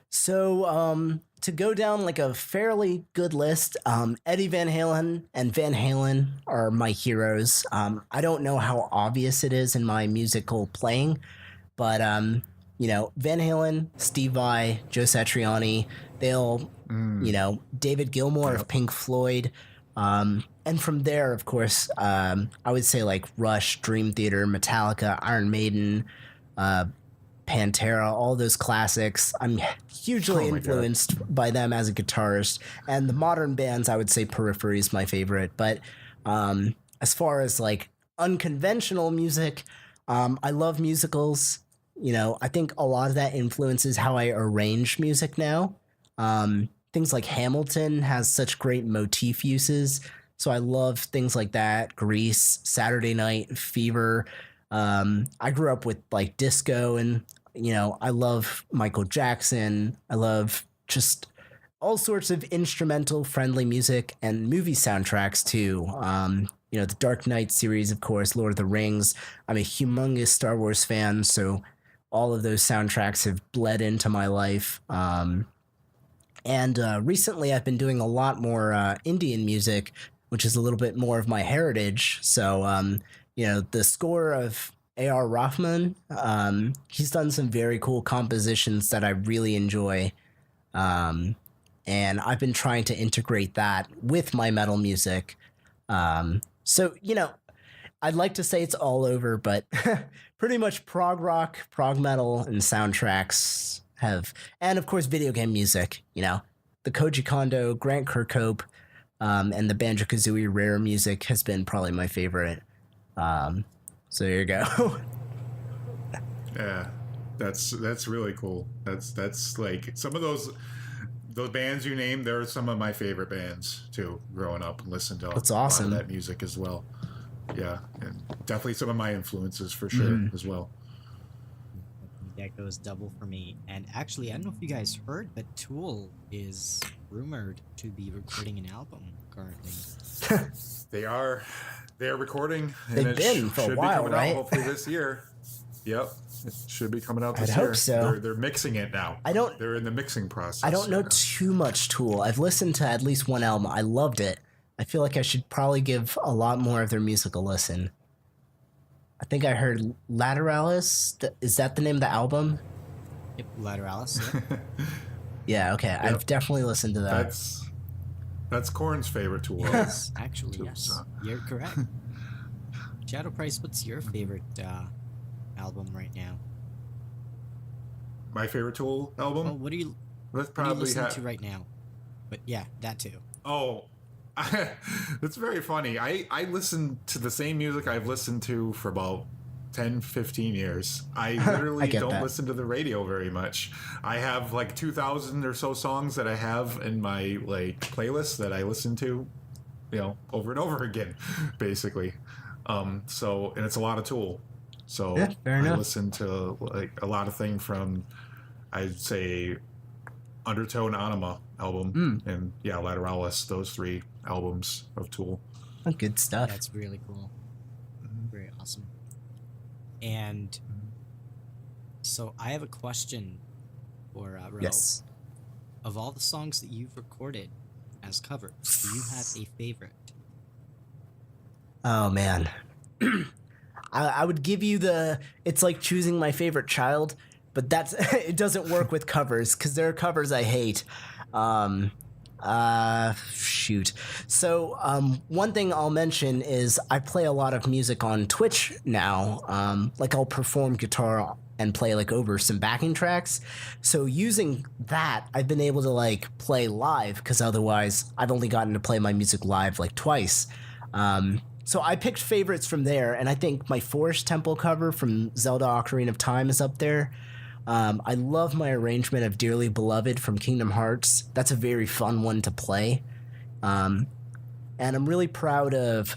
So, to go down like a fairly good list, Eddie Van Halen and Van Halen are my heroes. I don't know how obvious it is in my musical playing, but Van Halen, Steve Vai, Joe Satriani, they'll, David Gilmour of Pink Floyd. And from there, of course, I would say like Rush, Dream Theater, Metallica, Iron Maiden, Pantera, all those classics. I'm hugely Oh my God. influenced by them as a guitarist. And the modern bands, I would say Periphery is my favorite. But as far as like unconventional music, I love musicals. I think a lot of that influences how I arrange music now. Things like Hamilton has such great motif uses. So I love things like that. Grease, Saturday Night Fever. I grew up with like disco and, I love Michael Jackson. I love just all sorts of instrumental friendly music and movie soundtracks too. The Dark Knight series, of course, Lord of the Rings. I'm a humongous Star Wars fan, so all of those soundtracks have bled into my life. And recently I've been doing a lot more Indian music, which is a little bit more of my heritage. So, the score of A.R. Rahman, he's done some very cool compositions that I really enjoy. And I've been trying to integrate that with my metal music. So, I'd like to say it's all over, but pretty much prog rock, prog metal, and soundtracks have, and of course, video game music, the Koji Kondo, Grant Kirkhope, and the Banjo-Kazooie Rare music has been probably my favorite. So there you go. Yeah, that's really cool. That's like some of those bands you named. They're some of my favorite bands too. Growing up and listening to That's a lot awesome. of that music as well. Yeah, and definitely some of my influences for sure as well. That goes double for me. And actually, I don't know if you guys heard, but Tool is rumored to be recording an album currently. They're recording. And They've it been for a should while, be coming right? out hopefully this year. Yep, it should be coming out this I'd year. hope so. They're mixing it now. They're in the mixing process. I don't know right now. too much Tool. I've listened to at least one album. I loved it. I feel like I should probably give a lot more of their music a listen. I think I heard Lateralis. Is that the name of the album? Yep, Lateralis. Yep. Yeah, okay. I've definitely listened to that. That's Korn's favorite Tool. Yes, actually, yes. So. You're correct. Shadow Price, what's your favorite album right now? My favorite Tool album. Oh, what are you Let's listening to right now? But yeah, that too. Oh, that's very funny. I listen to the same music I've listened to for about 10, 15 years. I literally don't listen to the radio very much. I have like 2,000 or so songs that I have in my like playlist that I listen to, over and over again, basically. So, and it's a lot of Tool. So yeah, fair enough. I listen to like a lot of things from, I'd say, Undertow and Anima album, and Lateralis, those 3 albums of Tool. Oh, good stuff. That's really cool. Very awesome. And so I have a question for Ro. Yes. Of all the songs that you've recorded as covers, do you have a favorite? Oh, man. I would give you it's like choosing my favorite child, but it doesn't work with covers because there are covers I hate. Shoot. So, one thing I'll mention is I play a lot of music on Twitch now. Like I'll perform guitar and play like over some backing tracks. So using that, I've been able to like play live because otherwise I've only gotten to play my music live like twice. So I picked favorites from there, and I think my Forest Temple cover from Zelda Ocarina of Time is up there. I love my arrangement of Dearly Beloved from Kingdom Hearts. That's a very fun one to play. And I'm really proud of...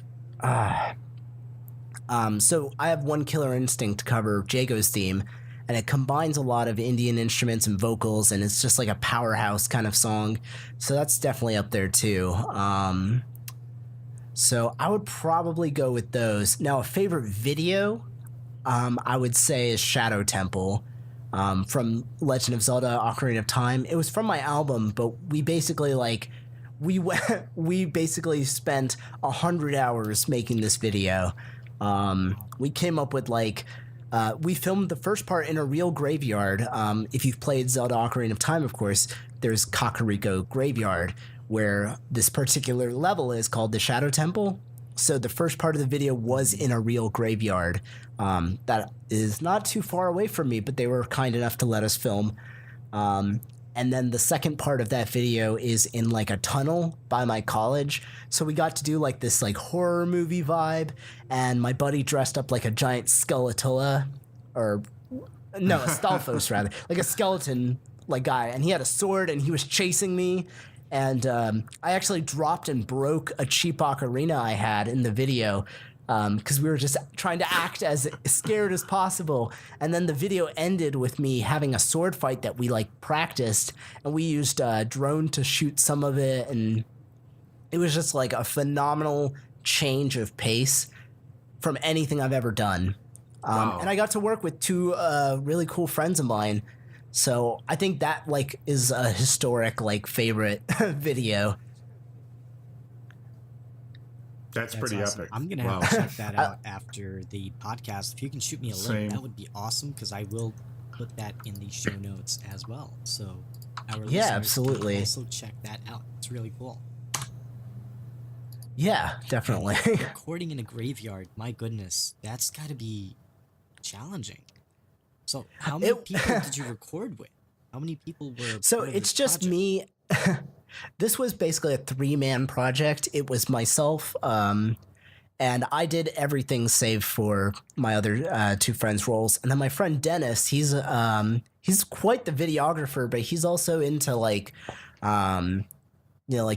so I have One Killer Instinct cover, Jago's theme, and it combines a lot of Indian instruments and vocals, and it's just like a powerhouse kind of song. So that's definitely up there too. So I would probably go with those. Now, a favorite video, I would say is Shadow Temple. From Legend of Zelda Ocarina of Time. It was from my album, but we basically we basically spent 100 hours making this video. We came up with we filmed the first part in a real graveyard. If you've played Zelda Ocarina of Time, of course, there's Kakariko Graveyard, where this particular level is called the Shadow Temple. So the first part of the video was in a real graveyard that is not too far away from me, but they were kind enough to let us film. And then the second part of that video is in like a tunnel by my college. So we got to do like this like horror movie vibe, and my buddy dressed up like a giant Skeletula, or no, a Stalfos rather, like a skeleton like guy, and he had a sword and he was chasing me. And I actually dropped and broke a cheap ocarina I had in the video because we were just trying to act as scared as possible. And then the video ended with me having a sword fight that we like practiced, and we used a drone to shoot some of it. And it was just like a phenomenal change of pace from anything I've ever done. Wow. And I got to work with 2 really cool friends of mine. So I think that like is a historic like favorite video. That's pretty awesome. epic. I'm gonna have to check that out after the podcast. If you can shoot me a link, Same. that would be awesome because I will put that in the show notes as well. So our Yeah, listeners absolutely. can also check that out. It's really cool. Yeah, definitely. Recording in a graveyard, my goodness, that's got to be challenging. So how many people did you record with? How many people were So part of it's this just project? me. This was basically a 3-man project. It was myself, and I did everything save for my other 2 friends' roles. And then my friend Dennis, he's quite the videographer, but he's also into like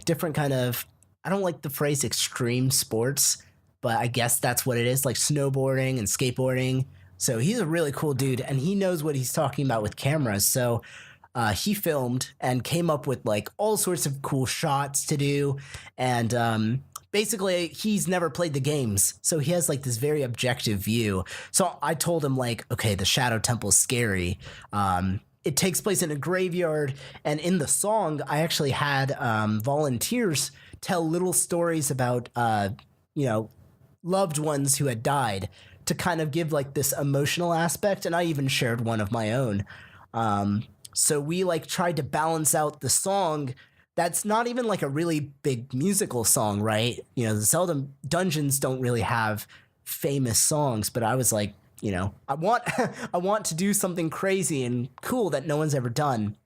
different kind of, I don't like the phrase extreme sports, but I guess that's what it is, like snowboarding and skateboarding. So he's a really cool dude, and he knows what he's talking about with cameras. So he filmed and came up with like all sorts of cool shots to do. And basically, he's never played the games, so he has like this very objective view. So I told him like, okay, the Shadow Temple is scary. It takes place in a graveyard, and in the song, I actually had volunteers tell little stories about loved ones who had died, to kind of give like this emotional aspect. And I even shared one of my own. So we like tried to balance out the song. That's not even like a really big musical song, right? You know, the Zelda dungeons don't really have famous songs, but I was like, I want to do something crazy and cool that no one's ever done.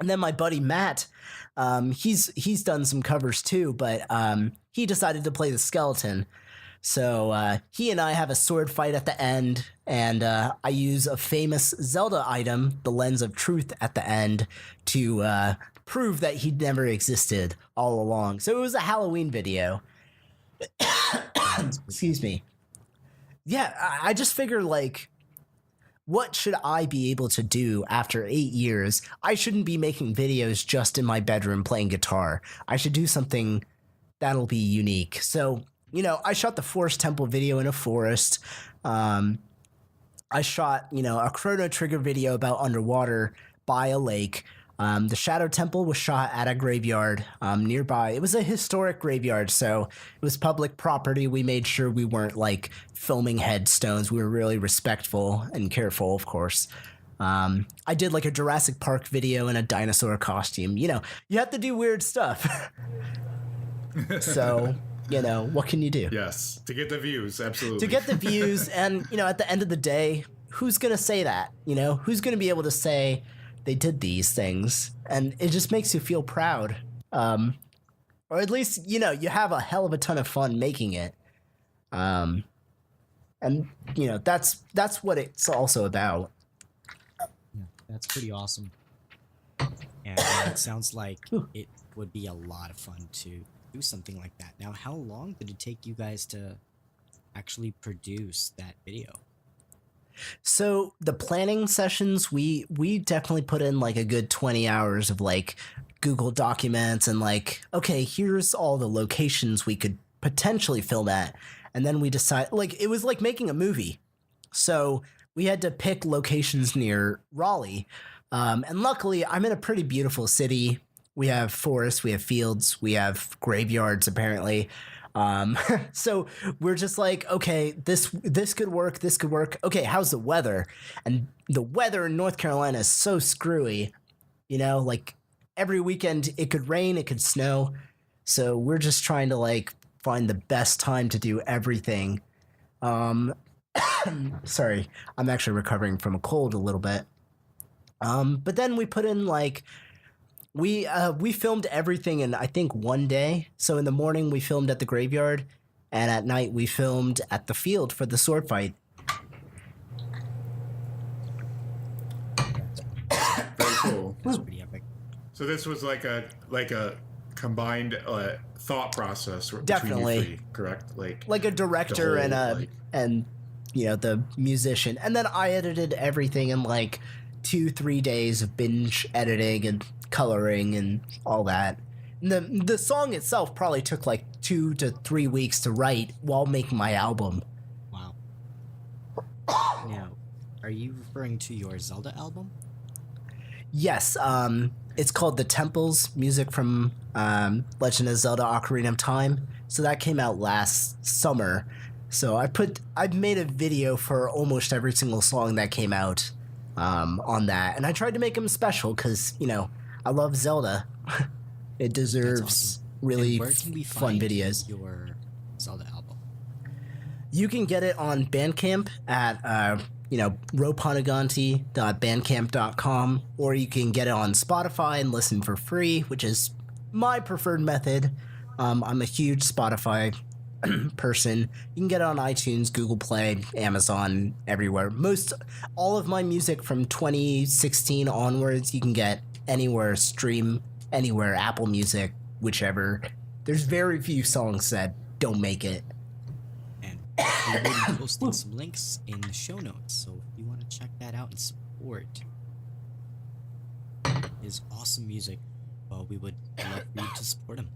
And then my buddy Matt, he's done some covers too, but he decided to play the skeleton. So he and I have a sword fight at the end, and I use a famous Zelda item, the Lens of Truth, at the end to prove that he never existed all along. So it was a Halloween video. Excuse me. Yeah, I just figured, like, what should I be able to do after 8 years? I shouldn't be making videos just in my bedroom playing guitar. I should do something that'll be unique. So, you know, I shot the Forest Temple video in a forest. I shot, you know, a Chrono Trigger video about underwater by a lake. The Shadow Temple was shot at a graveyard nearby. It was a historic graveyard, so it was public property. We made sure we weren't, like, filming headstones. We were really respectful and careful, of course. I did, like, a Jurassic Park video in a dinosaur costume. You know, you have to do weird stuff. So, you know, what can you do? Yes, to get the views, absolutely. To get the views, and, you know, at the end of the day, who's going to say that? You know, who's going to be able to say they did these things? And it just makes you feel proud. Or at least, you know, you have a hell of a ton of fun making it. And, you know, that's what it's also about. Yeah, that's pretty awesome. And it sounds like it would be a lot of fun to do something like that. Now, how long did it take you guys to actually produce that video? So the planning sessions, we definitely put in like a good 20 hours of like Google Documents and like, okay, here's all the locations we could potentially film at. And then we decide, like, it was like making a movie. So we had to pick locations near Raleigh. And luckily, I'm in a pretty beautiful city. We have forests, we have fields, we have graveyards, apparently. So we're just like, okay, this could work, this could work. Okay, how's the weather? And the weather in North Carolina is so screwy, you know, like every weekend it could rain, it could snow. So we're just trying to like find the best time to do everything. Sorry, I'm actually recovering from a cold a little bit. But then we put in like, we filmed everything in, I think, one day. So in the morning we filmed at the graveyard, and at night we filmed at the field for the sword fight. Very cool. That's pretty epic. So this was like a combined thought process Definitely. between you three, correct? Like a director whole, and a like- and you know, the musician, and then I edited everything in like 2-3 days of binge editing and coloring and all that. And the song itself probably took like 2 to 3 weeks to write while making my album. Wow. Now, are you referring to your Zelda album? Yes, it's called The Temples, music from Legend of Zelda Ocarina of Time. So that came out last summer. So I made a video for almost every single song that came out on that. And I tried to make them special because, you know, I love Zelda. It deserves awesome. really And where can we fun find videos. your Zelda album? You can get it on Bandcamp at, Panuganti.bandcamp.com, or you can get it on Spotify and listen for free, which is my preferred method. I'm a huge Spotify person. You can get it on iTunes, Google Play, Amazon, everywhere. All of my music from 2016 onwards, you can get anywhere, stream anywhere, Apple Music, whichever. There's very few songs that don't make it. And we will be posting some links in the show notes, so if you want to check that out and support his awesome music, well, we would love for you to support him.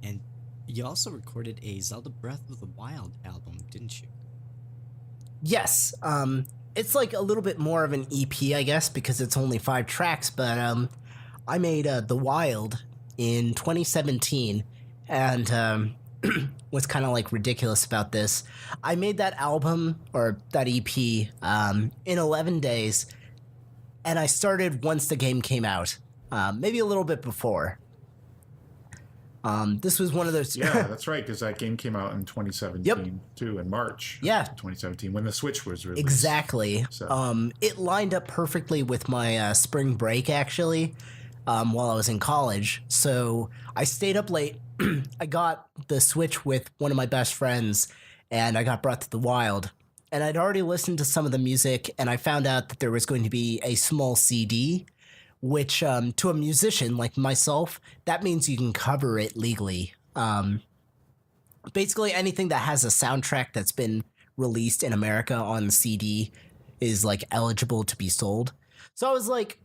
And you also recorded a Zelda Breath of the Wild album, didn't you? Yes, it's like a little bit more of an EP, I guess, because it's only 5 tracks, but I made The Wild in 2017, and what's kind of like ridiculous about this, I made that album, or that EP, in 11 days, and I started once the game came out, maybe a little bit before. This was one of those... Yeah, that's right, because that game came out in 2017 too, in March. Yeah. 2017, when the Switch was released. Exactly. So. It lined up perfectly with my spring break, actually, while I was in college. So I stayed up late I got the Switch with one of my best friends, and I got Breath of the Wild. And I'd already listened to some of the music, and I found out that there was going to be a small CD, which to a musician like myself, that means you can cover it legally. Basically, anything that has a soundtrack that's been released in America on CD is like eligible to be sold. So I was like,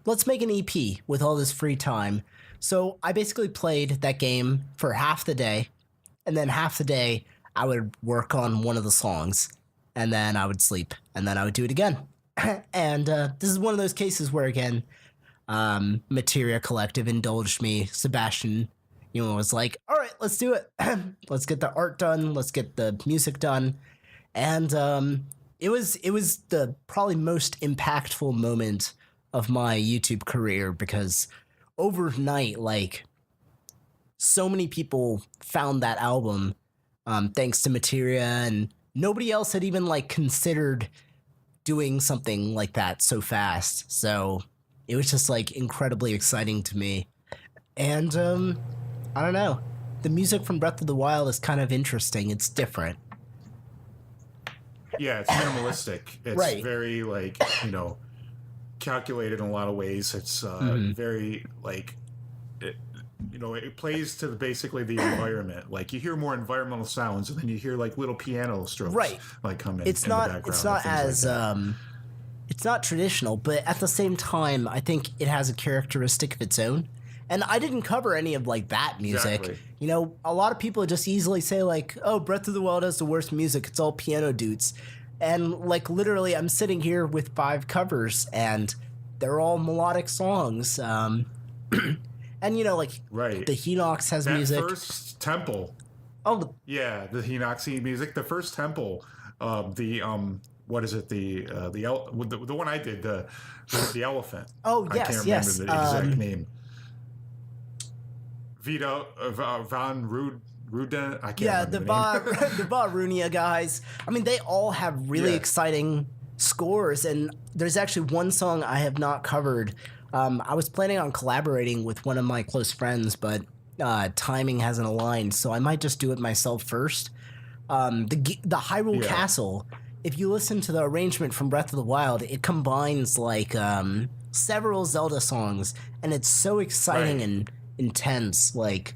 let's make an EP with all this free time. So I basically played that game for half the day, and then half the day I would work on one of the songs, and then I would sleep, and then I would do it again. And this is one of those cases where, again, Materia Collective indulged me. Sebastian, was like, all right, let's do it. Let's get the art done. Let's get the music done. And it was the probably most impactful moment of my YouTube career, because overnight, like, so many people found that album thanks to Materia, and nobody else had even like considered doing something like that so fast. So it was just like incredibly exciting to me. And I don't know. The music from Breath of the Wild is kind of interesting. It's different. Yeah, it's minimalistic. It's Right. very like, calculated in a lot of ways. It's very like it plays to basically the environment. Like you hear more environmental sounds, and then you hear like little piano strokes Right. like come in. It's in not the background it's not and things as like that. it's not traditional, but at the same time, I think it has a characteristic of its own. And I didn't cover any of like that music. Exactly. A lot of people just easily say like, "Oh, Breath of the Wild has the worst music. It's all piano dudes." And like literally, I'm sitting here with 5 covers, and they're all melodic songs. And like Right. the Hinox has That music. first temple. Oh, Yeah, the Hinoxi music. The first temple. What is it? The one I did. The elephant. oh I yes, can't yes. remember the exact name. Vito von Ruden. I can't Yeah, remember the the name. the Barunia guys. I mean, they all have really Yeah. exciting scores, and there's actually one song I have not covered. I was planning on collaborating with one of my close friends, but timing hasn't aligned, so I might just do it myself first. The Hyrule Yeah. Castle. If you listen to the arrangement from Breath of the Wild, it combines like several Zelda songs, and it's so exciting Right. and intense. Like,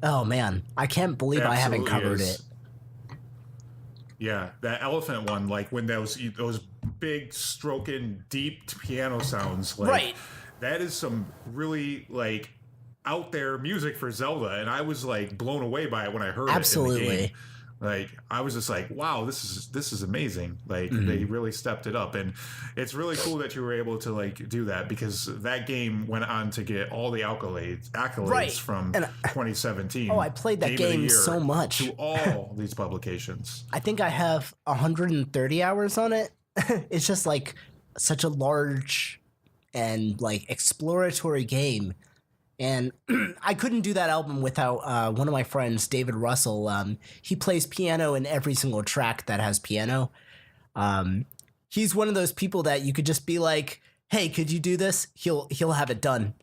oh man, I can't believe I haven't Absolutely covered is. it. Yeah, that elephant one, like when those big stroking deep piano sounds, like Right. that is some really like out there music for Zelda, and I was like blown away by it when I heard it in the Absolutely. game. Like I was just like, wow, this is amazing. Like Mm-hmm. they really stepped it up, and it's really cool that you were able to like do that, because that game went on to get all the accolades Right. from And 2017. Oh, I played that of the game Year so much. to all these publications. I think I have 130 hours on it. It's just like such a large and like exploratory game. And I couldn't do that album without one of my friends, David Russell. He plays piano in every single track that has piano. He's one of those people that you could just be like, "Hey, could you do this?" He'll have it done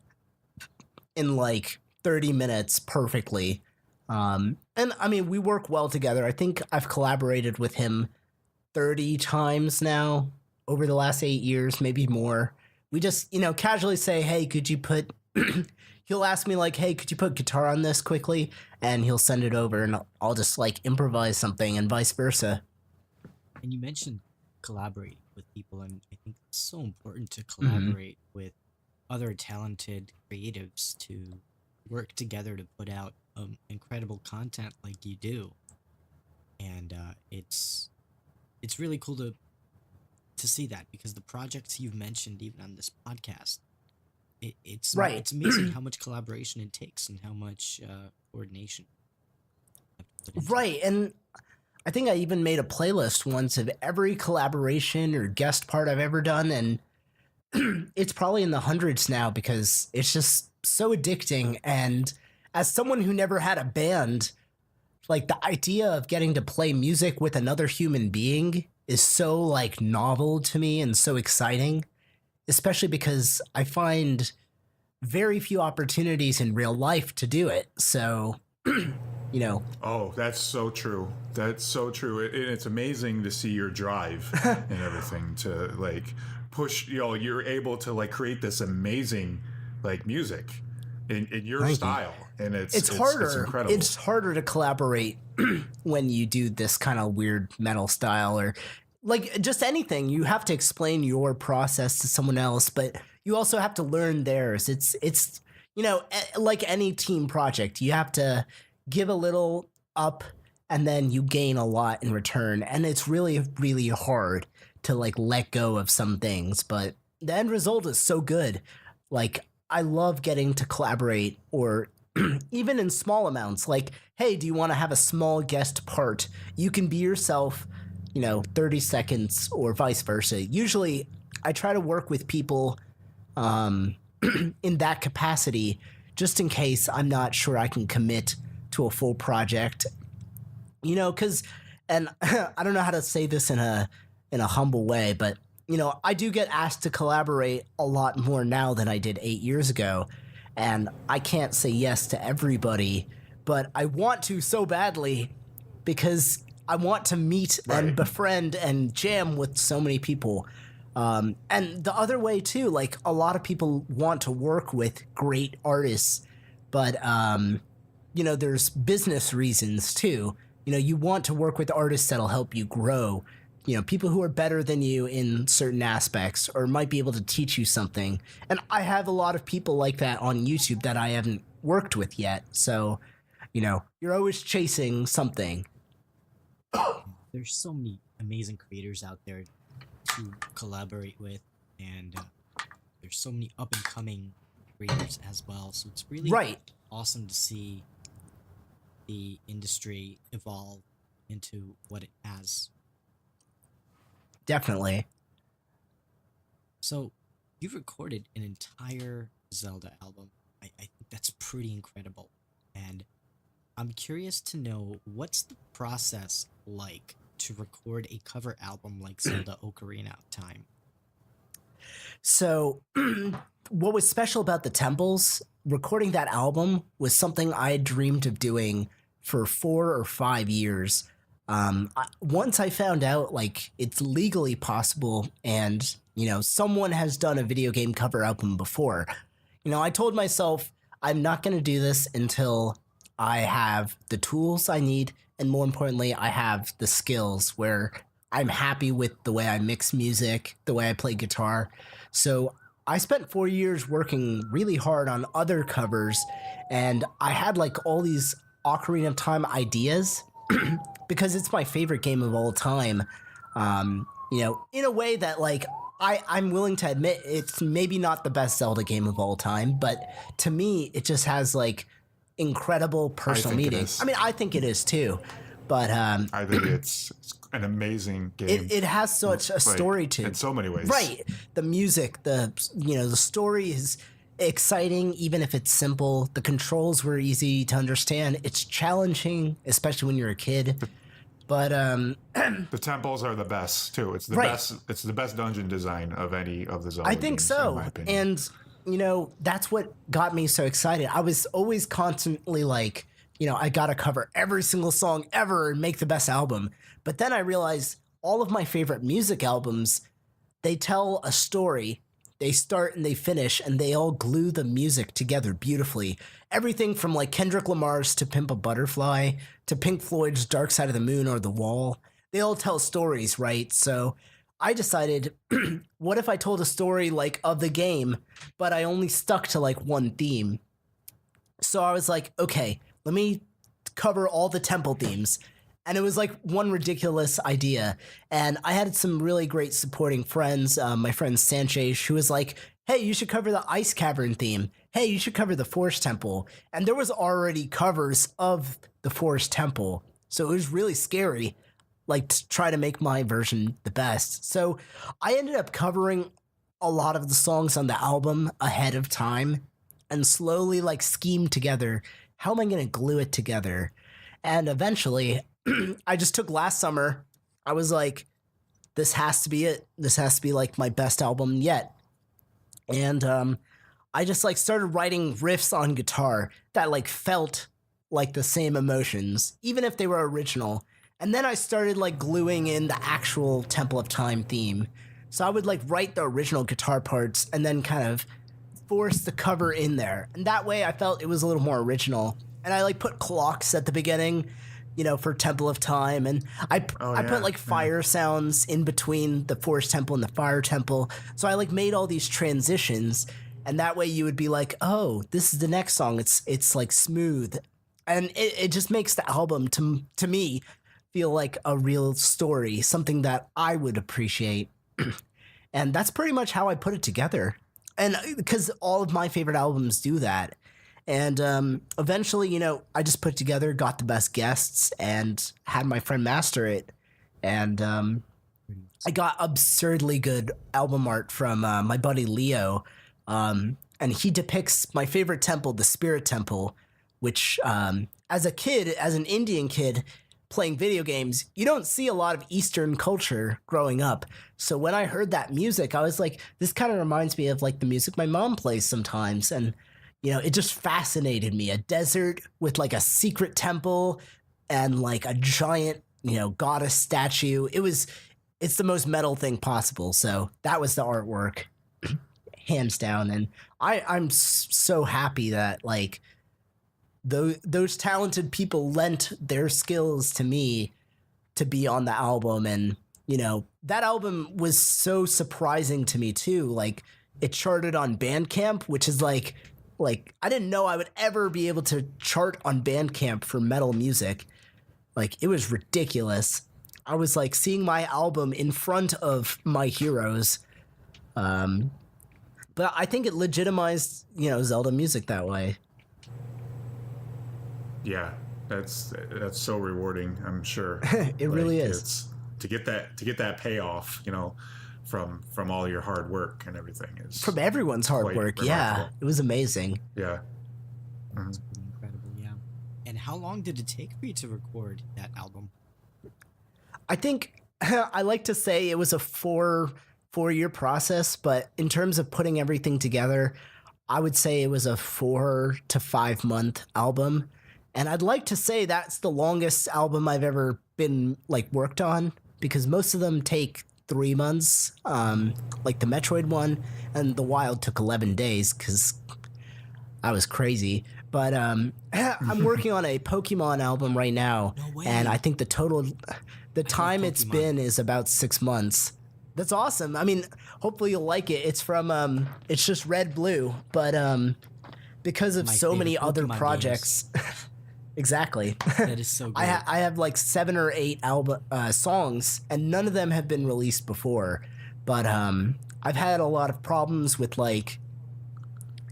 in like 30 minutes perfectly. And I mean, we work well together. I think I've collaborated with him 30 times now over the last 8 years, maybe more. We just, casually say, "Hey, could you put," he'll ask me like, "Hey, could you put guitar on this quickly?" And he'll send it over, and I'll just like improvise something, and vice versa. And you mentioned collaborating with people, and I think it's so important to collaborate with other talented creatives to work together to put out incredible content like you do. And it's really cool to see that, because the projects you've mentioned even on this podcast, it's Right. it's amazing how much collaboration it takes and how much coordination you have to put into it. Right. And I think I even made a playlist once of every collaboration or guest part I've ever done. And it's probably in the hundreds now, because it's just so addicting. And as someone who never had a band, like the idea of getting to play music with another human being is so like novel to me and so exciting, especially because I find very few opportunities in real life to do it. So, you know, Oh, that's so true. That's so true. It's amazing to see your drive and everything to like push. You know, you're able to like create this amazing like music in your Thank you. style, and it's harder. It's incredible. It's harder to collaborate when you do this kind of weird metal style or like just anything. You have to explain your process to someone else, but you also have to learn theirs. It's you know, like any team project, you have to give a little up and then you gain a lot in return, and it's really really hard to like let go of some things, but the end result is so good. Like I love getting to collaborate, or even in small amounts, like, hey, do you want to have a small guest part? You can be yourself, you know, 30 seconds or vice versa. Usually I try to work with people in that capacity, just in case I'm not sure I can commit to a full project, you know, because, and I don't know how to say this in a humble way, but you know, I do get asked to collaborate a lot more now than I did 8 years ago, and I can't say yes to everybody, but I want to so badly because I want to meet and befriend and jam with so many people. And the other way too, like a lot of people want to work with great artists, but you know, there's business reasons too. You know, you want to work with artists that'll help you grow. You know, people who are better than you in certain aspects or might be able to teach you something. And I have a lot of people like that on YouTube that I haven't worked with yet. So, you know, you're always chasing something. There's so many amazing creators out there to collaborate with, and there's so many up and coming creators as well. So it's really awesome to see the industry evolve into what it has. Definitely. So you've recorded an entire Zelda album. I think that's pretty incredible. And I'm curious to know, what's the process like to record a cover album like Zelda Ocarina of Time? So what was special about the Temples, recording that album was something I had dreamed of doing for 4 or 5 years. Once I found out like it's legally possible and, you know, someone has done a video game cover album before, you know, I told myself I'm not going to do this until I have the tools I need. And more importantly, I have the skills where I'm happy with the way I mix music, the way I play guitar. So I spent 4 years working really hard on other covers, and I had like all these Ocarina of Time ideas because it's my favorite game of all time. You know, in a way that like I'm willing to admit it's maybe not the best Zelda game of all time, but to me, it just has like incredible personal meaning. I mean, I think it is too, but I think it's an amazing game. It has such a story to it in so many ways. Right. The music, the story is exciting, even if it's simple. The controls were easy to understand. It's challenging, especially when you're a kid. But the temples are the best too. It's the best. It's the best dungeon design of any of the Zelda I think games, so. in my opinion. And you know, that's what got me so excited. I was always constantly like, you know, I gotta cover every single song ever and make the best album. But then I realized all of my favorite music albums, they tell a story. They start and they finish, and they all glue the music together beautifully. Everything from like Kendrick Lamar's To Pimp a Butterfly to Pink Floyd's Dark Side of the Moon or The Wall. They all tell stories, right? So I decided, what if I told a story like of the game, but I only stuck to like one theme? So I was like, okay, let me cover all the temple themes. And it was like one ridiculous idea. And I had some really great supporting friends. My friend Sanchez, who was like, hey, you should cover the Ice Cavern theme. Hey, you should cover the Forest Temple. And there was already covers of the Forest Temple. So it was really scary, like to try to make my version the best. So I ended up covering a lot of the songs on the album ahead of time and slowly like schemed together, how am I going to glue it together? And eventually I just took last summer. I was like, this has to be it. This has to be like my best album yet. And I just like started writing riffs on guitar that like felt like the same emotions, even if they were original. And then I started like gluing in the actual Temple of Time theme. So I would like write the original guitar parts and then kind of force the cover in there. And that way I felt it was a little more original. And I like put clocks at the beginning, for Temple of Time. And I put like fire sounds in between the Forest Temple and the Fire Temple. So I like made all these transitions. And that way you would be like, oh, this is the next song. It's like smooth. And it just makes the album to me feel like a real story, something that I would appreciate. And that's pretty much how I put it together. And because all of my favorite albums do that. And eventually, I just put it together, got the best guests, and had my friend master it. And I got absurdly good album art from my buddy Leo. And he depicts my favorite temple, the Spirit Temple, which as an Indian kid playing video games, you don't see a lot of Eastern culture growing up. So when I heard that music, I was like, this kind of reminds me of like the music my mom plays sometimes. And, it just fascinated me. A desert with like a secret temple and like a giant, goddess statue. It's the most metal thing possible. So that was the artwork, hands down. And I'm so happy that like those talented people lent their skills to me to be on the album. And, that album was so surprising to me too. Like it charted on Bandcamp, which is like I didn't know I would ever be able to chart on Bandcamp for metal music. Like it was ridiculous. I was like seeing my album in front of my heroes. But I think it legitimized, Zelda music that way. Yeah, that's so rewarding, I'm sure. It really is. It's to get that payoff, from all your hard work and everything is from everyone's hard work. Yeah, it was amazing. Yeah. That's pretty incredible. Yeah. And how long did it take for you to record that album? I think I like to say it was a four-year process, but in terms of putting everything together, I would say it was a 4 to 5 month album. And I'd like to say that's the longest album I've ever been like worked on, because most of them take 3 months, like the Metroid one, and the Wild took 11 days because I was crazy. But I'm working on a Pokemon album right now, and I think the time it's been is about 6 months. That's awesome. I mean, hopefully you'll like it. It's from it's just Red Blue, but because of so many other projects. Exactly. That is so good. I have like 7 or 8 songs, and none of them have been released before. But I've had a lot of problems with like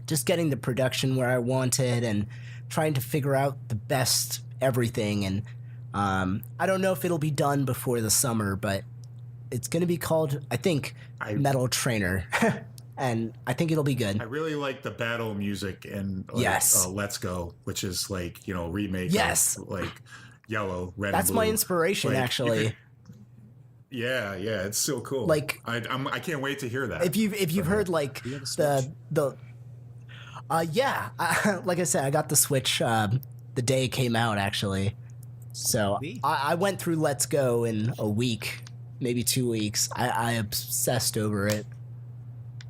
just getting the production where I wanted and trying to figure out the best everything. And I don't know if it'll be done before the summer, but it's going to be called, I think, Metal Trainer. And I think it'll be good. I really like the battle music and Let's Go, which is like, remake of like Yellow, Red, That's and Blue. My inspiration, like, actually. Yeah, it's so cool. Like I can't wait to hear that. If you've heard like like I said, I got the Switch the day it came out, actually. So I went through Let's Go in a week, maybe 2 weeks. I obsessed over it.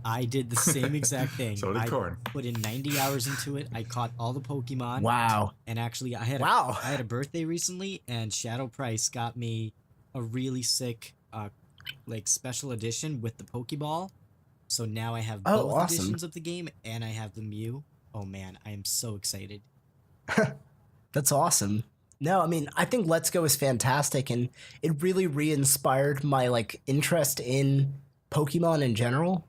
I did the same exact thing. So did Corn. I put in 90 hours into it. I caught all the Pokemon. Wow. And actually, I had a birthday recently, and Shadow Price got me a really sick like special edition with the Pokeball. So now I have both editions of the game, and I have the Mew. Oh man, I am so excited. That's awesome. No, I mean, I think Let's Go is fantastic, and it really re-inspired my like interest in Pokemon in general,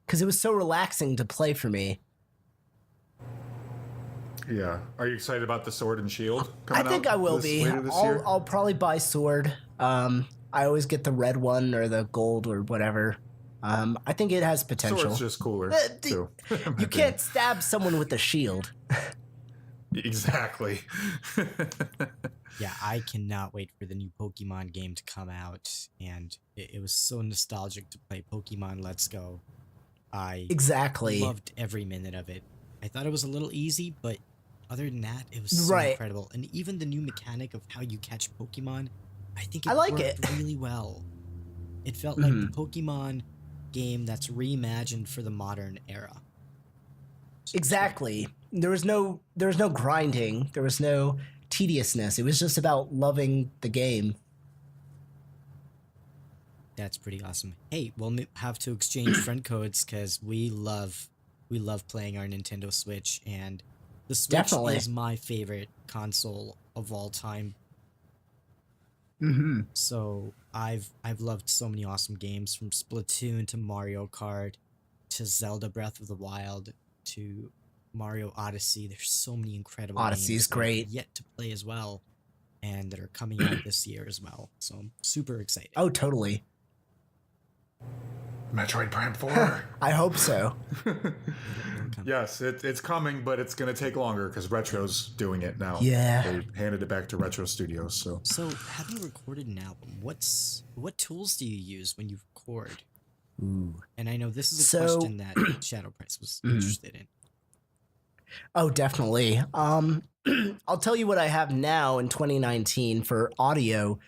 because it was so relaxing to play for me. Yeah. Are you excited about the Sword and Shield coming out? I think I will be. I'll probably buy Sword. I always get the red one or the gold or whatever. I think it has potential. Sword's just cooler, too. You can't stab someone with a shield. Exactly. Yeah, I cannot wait for the new Pokemon game to come out, and it was so nostalgic to play Pokemon Let's Go. I Exactly. loved every minute of it. I thought it was a little easy, but other than that, it was so Right. incredible. And even the new mechanic of how you catch Pokemon, I think it I like worked it. really well. It felt like the Mhm. Pokemon game that's reimagined for the modern era. Exactly. There was no grinding. There was no tediousness. It was just about loving the game. That's pretty awesome. Hey, we'll have to exchange friend codes because we love playing our Nintendo Switch, and the Switch Definitely. is my favorite console of all time. Hmm. So I've loved so many awesome games, from Splatoon to Mario Kart to Zelda Breath of the Wild to Mario Odyssey. There's so many incredible Odyssey's games that I've great. yet to play as well, and that are coming out this year as well. So I'm super excited. Oh, totally. Metroid Prime 4. I hope so. It'll come. Yes, it's coming, but it's going to take longer because Retro's doing it now. Yeah. They handed it back to Retro Studios. So So, having recorded an album, what tools do you use when you record? Ooh. And I know this is a So- question that Shadow Price was interested in. Oh, definitely. I'll tell you what I have now in 2019 for audio.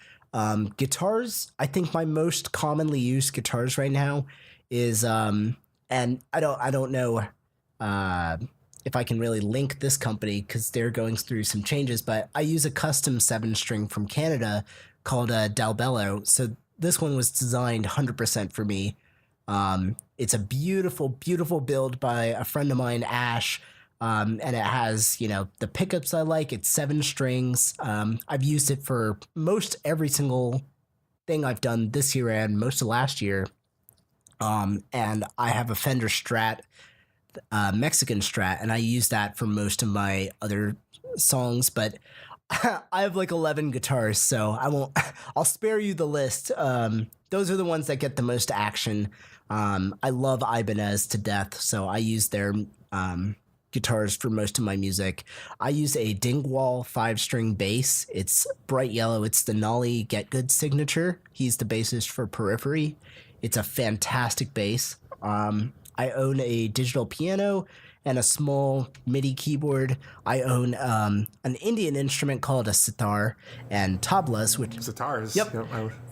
Guitars. I think my most commonly used guitars right now is and I don't know if I can really link this company because they're going through some changes, but I use a custom 7-string from Canada called Dalbello. So this one was designed 100% for me. It's a beautiful, beautiful build by a friend of mine, Ash. And it has, the pickups I like. It's 7 strings. I've used it for most every single thing I've done this year and most of last year. And I have a Fender Strat, Mexican Strat, and I use that for most of my other songs. But I have like 11 guitars, so I won't. I'll spare you the list. Those are the ones that get the most action. I love Ibanez to death, so I use their guitars for most of my music. I use a Dingwall 5-string bass. It's bright yellow. It's the Nolly Get Good signature. He's the bassist for Periphery. It's a fantastic bass. I own a digital piano and a small MIDI keyboard. I own an Indian instrument called a sitar and tablas, which Sitars. Yep.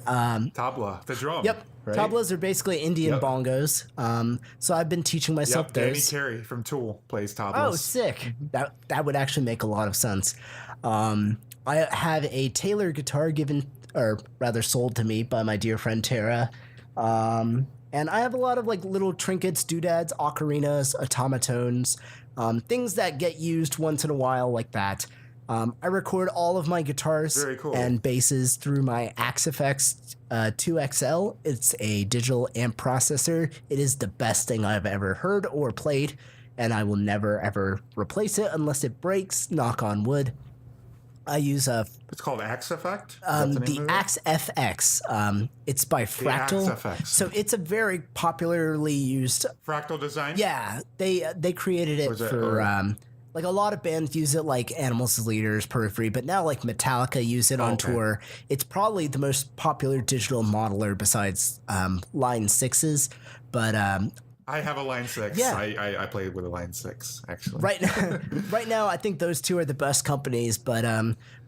Tabla, the drum. Yep. Right? Tablas are basically Indian Yep. bongos. So I've been teaching myself Yep. Danny those. Carey from Tool plays tablas. Oh, sick. That would actually make a lot of sense. I have a Taylor guitar given, or rather sold to me by my dear friend Tara. And I have a lot of like little trinkets, doodads, ocarinas, automatones, things that get used once in a while like that. I record all of my guitars Very cool. and basses through my AxeFX 2XL. It's a digital amp processor. It is the best thing I've ever heard or played, and I will never ever replace it unless it breaks. Knock on wood. I use It's called Axe Effect. Is that the the name of it? AxeFX. It's by Fractal. AxeFX. So it's a very popularly used. Fractal Design. Yeah, they created it Was it, for or- like a lot of bands use it, like Animals as Leaders, Periphery, but now like Metallica use it on Okay. tour. It's probably the most popular digital modeler besides Line 6's, but I have a Line 6. Yeah. I played with a Line 6, actually. right now I think those two are the best companies, but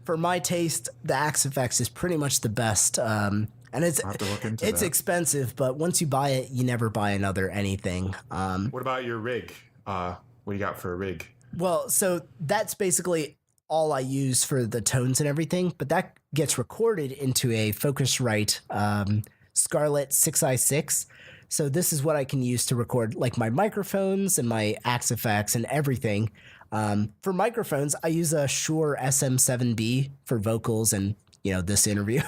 for my taste, the AxeFX is pretty much the best. And it's I'll have to look into it's that. expensive, but once you buy it, you never buy another anything. What about your rig? What do you got for a rig? Well, so that's basically all I use for the tones and everything, but that gets recorded into a Focusrite Scarlett 6i6. So this is what I can use to record like my microphones and my AxeFX and everything. For microphones, I use a Shure SM7B for vocals and, this interview.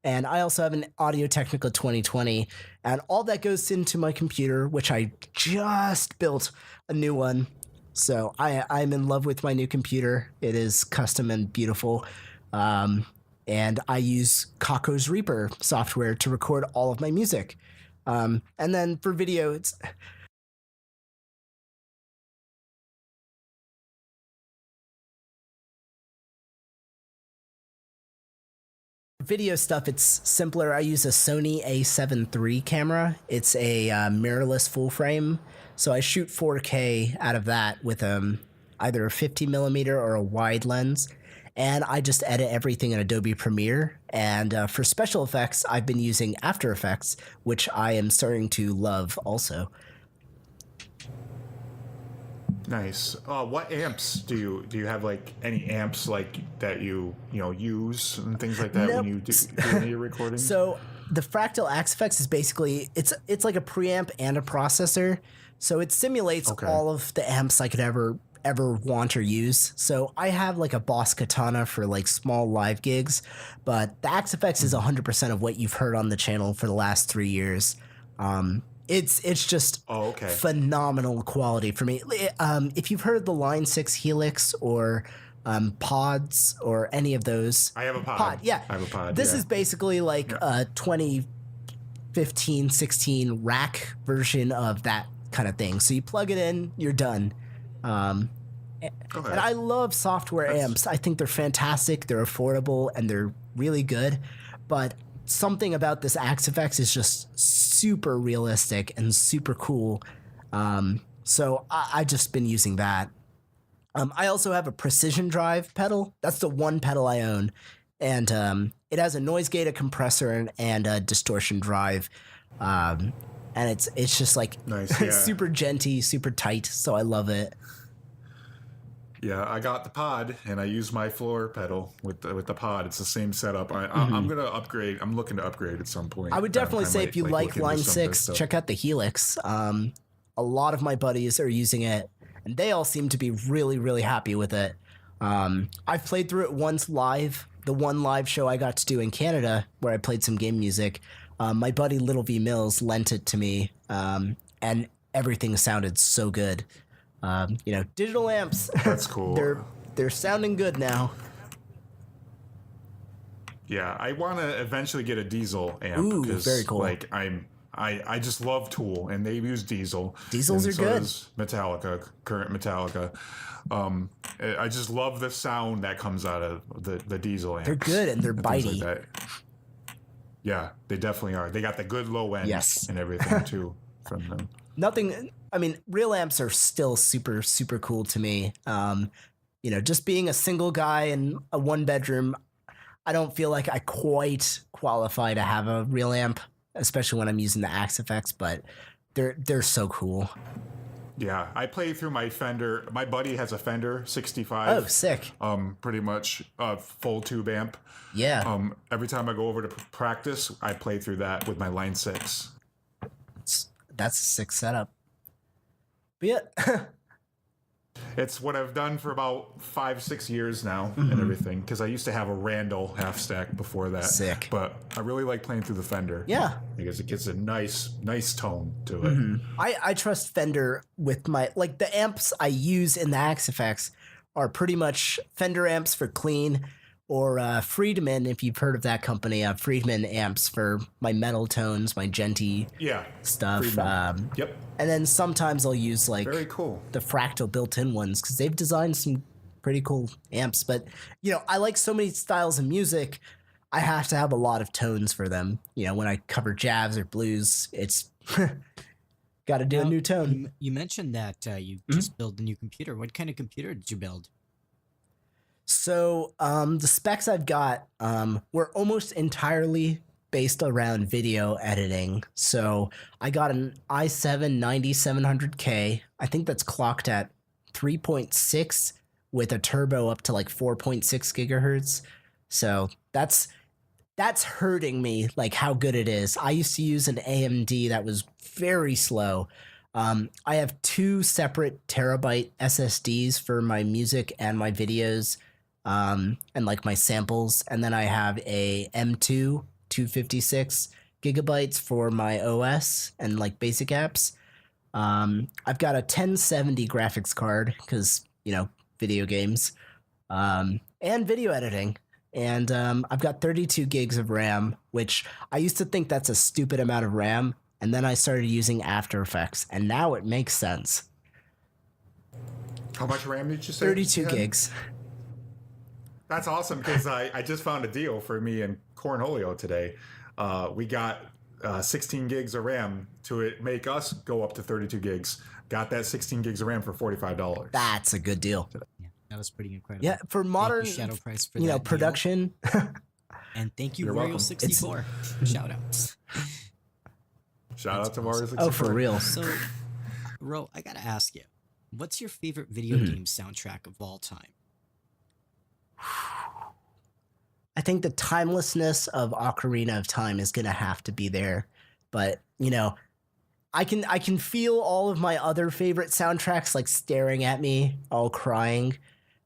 And I also have an Audio Technica 2020, and all that goes into my computer, which I just built a new one. So I'm in love with my new computer. It is custom and beautiful. And I use Kako's Reaper software to record all of my music. And then for video, it's Video stuff, it's simpler. I use a Sony A7 III camera. It's a mirrorless full frame, so I shoot 4K out of that with either a 50 millimeter or a wide lens, and I just edit everything in Adobe Premiere. And for special effects, I've been using After Effects, which I am starting to love also. Nice. What amps do you have, like any amps like that you use and things like that when you do any of your recording? So the Fractal Axe Effects is basically it's like a preamp and a processor. So it simulates all of the amps I could ever want or use. So I have like a Boss Katana for like small live gigs, but the Axe Effects is 100% of what you've heard on the channel for the last 3 years. It's just phenomenal quality for me. If you've heard the Line 6 Helix or pods or any of those. I have a pod. Yeah. I have a pod. This is basically like a 2015, 16 rack version of that kind of thing. So you plug it in, you're done. And I love software amps. I think they're fantastic. They're affordable and they're really good. But something about this Axe Effects is just super realistic and super cool. So I've just been using that. I also have a Precision Drive pedal. That's the one pedal I own. And it has a noise gate, a compressor, and a distortion drive. And it's just like super genty, super tight. So I love it. Yeah, I got the pod, and I use my floor pedal with the pod. It's the same setup. I'm gonna upgrade. I'm looking to upgrade at some point. I would definitely say if you like Line 6, check out the Helix. A lot of my buddies are using it, and they all seem to be really, really happy with it. I've played through it once live. The one live show I got to do in Canada, where I played some game music, my buddy Little V Mills lent it to me, and everything sounded so good. Digital amps. That's cool. They're sounding good now. Yeah, I want to eventually get a diesel amp. Ooh, very cool. Like I just love Tool, and they use diesel. Diesels are good. Does Metallica, current Metallica. I just love the sound that comes out of the diesel amps. They're good and they're bitey. Like yeah, they definitely are. They got the good low end and everything too from them. Real amps are still super, super cool to me. Just being a single guy in a one bedroom, I don't feel like I quite qualify to have a real amp, especially when I'm using the Axe Effects, but they're so cool. Yeah, I play through my Fender. My buddy has a Fender 65. Oh, sick. Pretty much a full tube amp. Yeah. Every time I go over to practice, I play through that with my Line 6. That's a sick setup. But yeah. It's what I've done for about 5-6 years now and everything, because I used to have a Randall half stack before that. Sick. But I really like playing through the Fender. Yeah. Because it gets a nice tone to it. I trust Fender with the amps I use in the Axe Effects are pretty much Fender amps for clean, or Friedman, if you've heard of that company, Friedman amps for my metal tones, my genty stuff. Yep. And then sometimes I'll use very cool the Fractal built-in ones, because they've designed some pretty cool amps. But I like so many styles of music, I have to have a lot of tones for them. When I cover jazz or blues, it's got to do a new tone. You mentioned that you just built a new computer. What kind of computer did you build? So the specs I've got were almost entirely based around video editing. So I got an i7 9700K. I think that's clocked at 3.6 with a turbo up to 4.6 gigahertz. So that's hurting me, how good it is. I used to use an AMD that was very slow. I have 2 separate terabyte SSDs for my music and my videos. And my samples, and then I have a M2 256 gigabytes for my OS and basic apps. I've got a 1070 graphics card because video games, and video editing, and I've got 32 gigs of RAM, which I used to think that's a stupid amount of RAM, and then I started using After Effects, and now it makes sense. How much RAM did you say? 32 gigs. That's awesome because I just found a deal for me and Cornholio today. We got 16 gigs of RAM to make us go up to 32 gigs. Got that 16 gigs of RAM for $45. That's a good deal. Yeah, that was pretty incredible. Yeah, for modern, thank you, Shadow Price, for you know, that deal. production. And thank you, You're welcome. Wario64. Shout outs. Shout out to Mario 64. Oh, for real. So, Ro, I gotta ask you, what's your favorite video game soundtrack of all time? I think the timelessness of Ocarina of Time is gonna have to be there, but you know, I can feel all of my other favorite soundtracks like staring at me, all crying.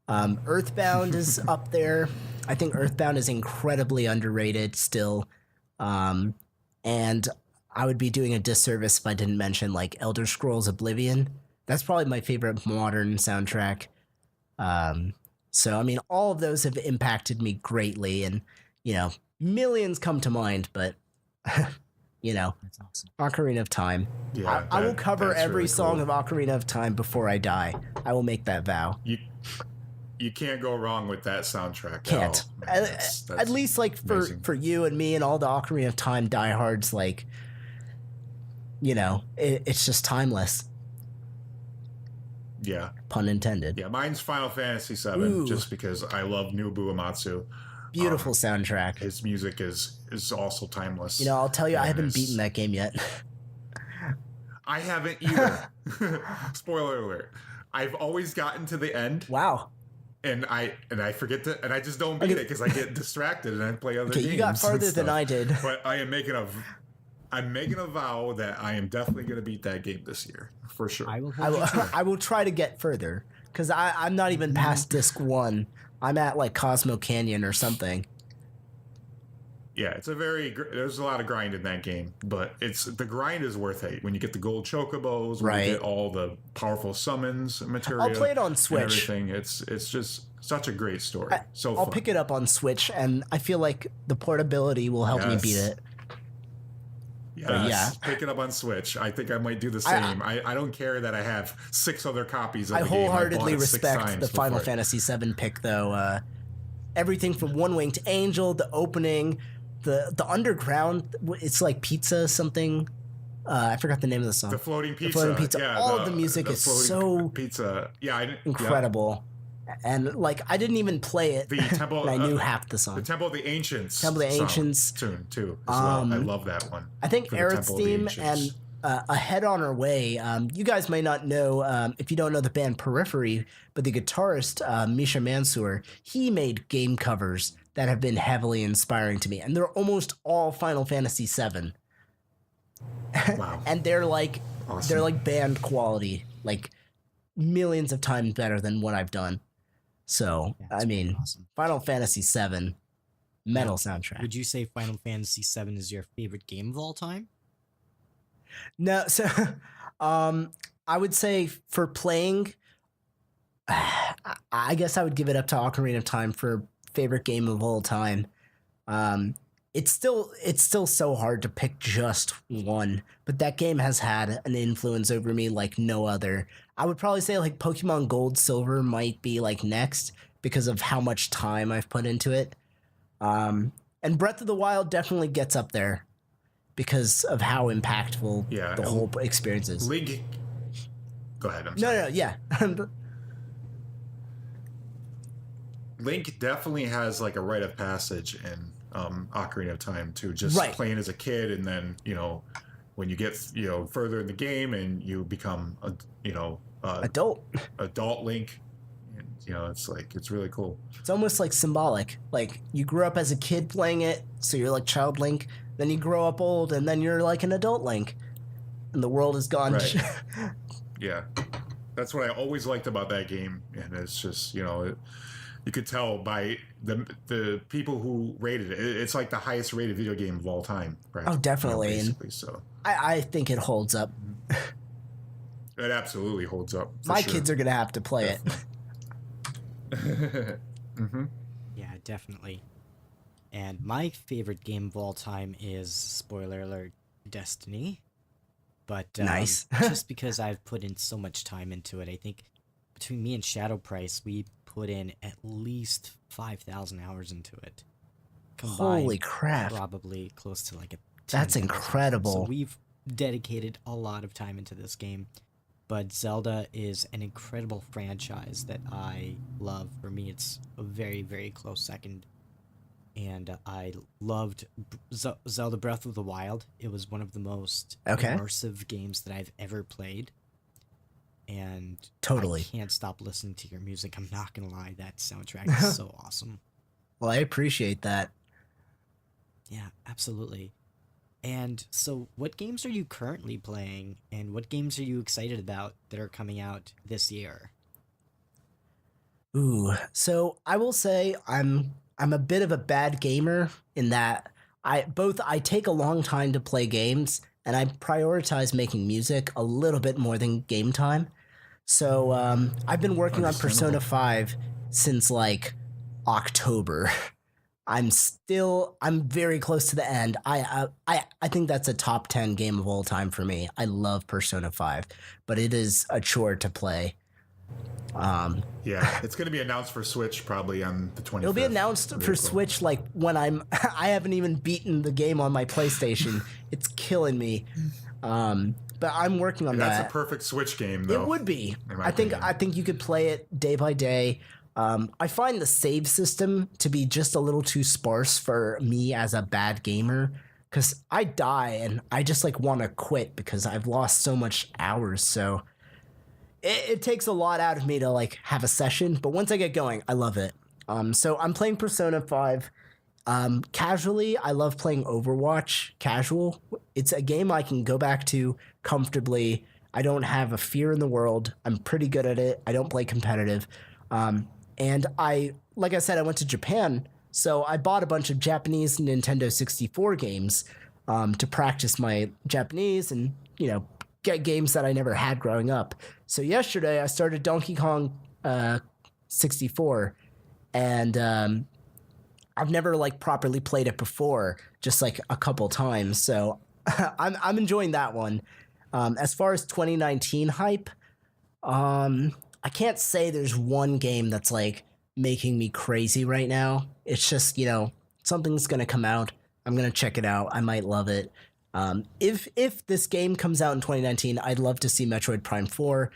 Earthbound is up there. I think Earthbound is incredibly underrated still, and I would be doing a disservice if I didn't mention like Elder Scrolls Oblivion. That's probably my favorite modern soundtrack. So, I mean, all of those have impacted me greatly, and, you know, millions come to mind, but, you know, That's awesome. Ocarina of Time. Yeah, I will cover that's every really song cool. of Ocarina of Time before I die. I will make that vow. You can't go wrong with that soundtrack. Can't. At all. At least, like, amazing. for you and me and all the Ocarina of Time diehards, like, you know, it's just timeless. Yeah. Pun intended. Yeah, mine's Final Fantasy VII, Ooh. just because I love Nobuo Uematsu. Beautiful soundtrack. His music is also timeless. You know, I'll tell you, I And haven't it's- beaten that game yet. I haven't either. Spoiler alert. I've always gotten to the end, Wow. and I forget to, and I just don't beat it because I get distracted and I play other Okay, games. you got and farther than stuff. I did. But I'm making a vow that I am definitely going to beat that game this year for sure. I will I hold will, you to it. I will try to get further because I'm not even past disc 1. I'm at like Cosmo Canyon or something. Yeah, it's there's a lot of grind in that game, but the grind is worth it when you get the gold chocobos, when Right. you get all the powerful summons material. I'll play it on and Switch. everything. It's just such a great story. So I'll fun. pick it up on Switch, and I feel like the portability will help me Yes. beat it. Yes, yeah. pick it up on Switch. I think I might do the same. I don't care that I have 6 other copies of I the game. wholeheartedly bought it 6 respect times the Final before. Fantasy VII pick, though. Everything from One Winged Angel, the opening, the underground. It's like pizza something. I forgot the name of the song. The floating pizza. floating pizza. Yeah, All of the music is floating so pizza. Yeah, incredible. And like I didn't even play it, The Temple. and I knew half the The song. Temple of the Ancients. Temple of the song Ancients. tune too. As well. I love that one. I think for the Aerith's Temple of the theme and Ancients. Ahead on Our Way. You guys may not know if you don't know the band Periphery, but the guitarist Misha Mansour, he made game covers that have been heavily inspiring to me, and they're almost all Final Fantasy VII. Wow. And they're like Awesome. band quality, like millions of times better than what I've done. So Yeah, I it's pretty mean, awesome. Final Fantasy VII metal soundtrack. Would you say Final Fantasy VII is your favorite game of all time? No, so I would say for playing, I guess I would give it up to Ocarina of Time for favorite game of all time. It's still so hard to pick just one, but that game has had an influence over me like no other. I would probably say like Pokemon Gold Silver might be like next because of how much time I've put into it. And Breath of the Wild definitely gets up there because of how impactful Yeah, the whole experience is. Link. Go ahead. I'm sorry. No, yeah. Link definitely has like a rite of passage in Ocarina of Time too. Just Right. playing as a kid, and then when you get further in the game and you become Adult. adult Link, and, it's really cool. It's almost like symbolic. Like you grew up as a kid playing it, so you're like child Link. Then you grow up old, and then you're like an adult Link, and the world is gone. Right. Yeah, that's what I always liked about that game, and it's just you could tell by the people who rated it. It's like the highest rated video game of all time. Right? Oh, definitely. Basically, so I think it holds up. it absolutely holds up. for My sure. kids are gonna have to play it. Mm-hmm. Yeah, definitely. And my favorite game of all time is, spoiler alert, Destiny. But Nice. just because I've put in so much time into it, I think between me and Shadow Price, we put in at least 5,000 hours into it. Holy crap. Probably close to like a 10,000. That's incredible. So we've dedicated a lot of time into this game. But Zelda is an incredible franchise that I love. For me, it's a very, very close second. And I loved Zelda Breath of the Wild. It was one of the most immersive games that I've ever played. And totally, I can't stop listening to your music. I'm not going to lie. That soundtrack is so awesome. Well, I appreciate that. Yeah, absolutely. And so what games are you currently playing, and what games are you excited about that are coming out this year? Ooh, so I will say I'm a bit of a bad gamer in that I take a long time to play games, and I prioritize making music a little bit more than game time. So I've been working on Persona 5 since like October. I'm very close to the end. I think that's a top 10 game of all time for me. I love Persona 5, but it is a chore to play. Yeah, it's going to be announced for Switch probably on the 25th. It'll be announced for Switch like when I haven't even beaten the game on my PlayStation. It's killing me. But I'm working on that. That's a perfect Switch game, though. It would be. I think you could play it day by day. I find the save system to be just a little too sparse for me as a bad gamer, because I die and I just like want to quit because I've lost so much hours. So it takes a lot out of me to like have a session, but once I get going, I love it. So I'm playing Persona 5. Casually, I love playing Overwatch casual. It's a game I can go back to comfortably. I don't have a fear in the world. I'm pretty good at it. I don't play competitive. And like I said, I went to Japan, so I bought a bunch of Japanese Nintendo 64 games to practice my Japanese and, get games that I never had growing up. So yesterday I started Donkey Kong 64, and I've never like properly played it before, just like a couple times. So I'm enjoying that one. As far as 2019 hype, I can't say there's one game that's like making me crazy right now. It's just, something's going to come out. I'm going to check it out. I might love it. If this game comes out in 2019, I'd love to see Metroid Prime 4.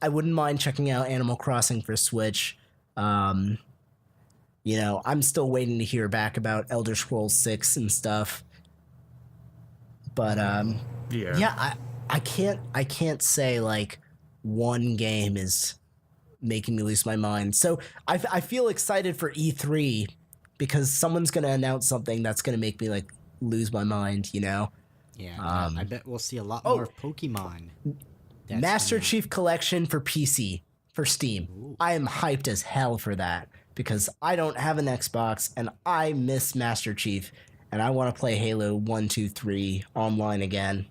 I wouldn't mind checking out Animal Crossing for Switch. I'm still waiting to hear back about Elder Scrolls 6 and stuff. But I can't say like one game is making me lose my mind. So I feel excited for E3 because someone's going to announce something that's going to make me like lose my mind, Yeah, I bet we'll see a lot more Pokemon. Master Chief Collection for PC, for Steam. Ooh. I am hyped as hell for that because I don't have an Xbox and I miss Master Chief and I want to play Halo 1, 2, 3 online again.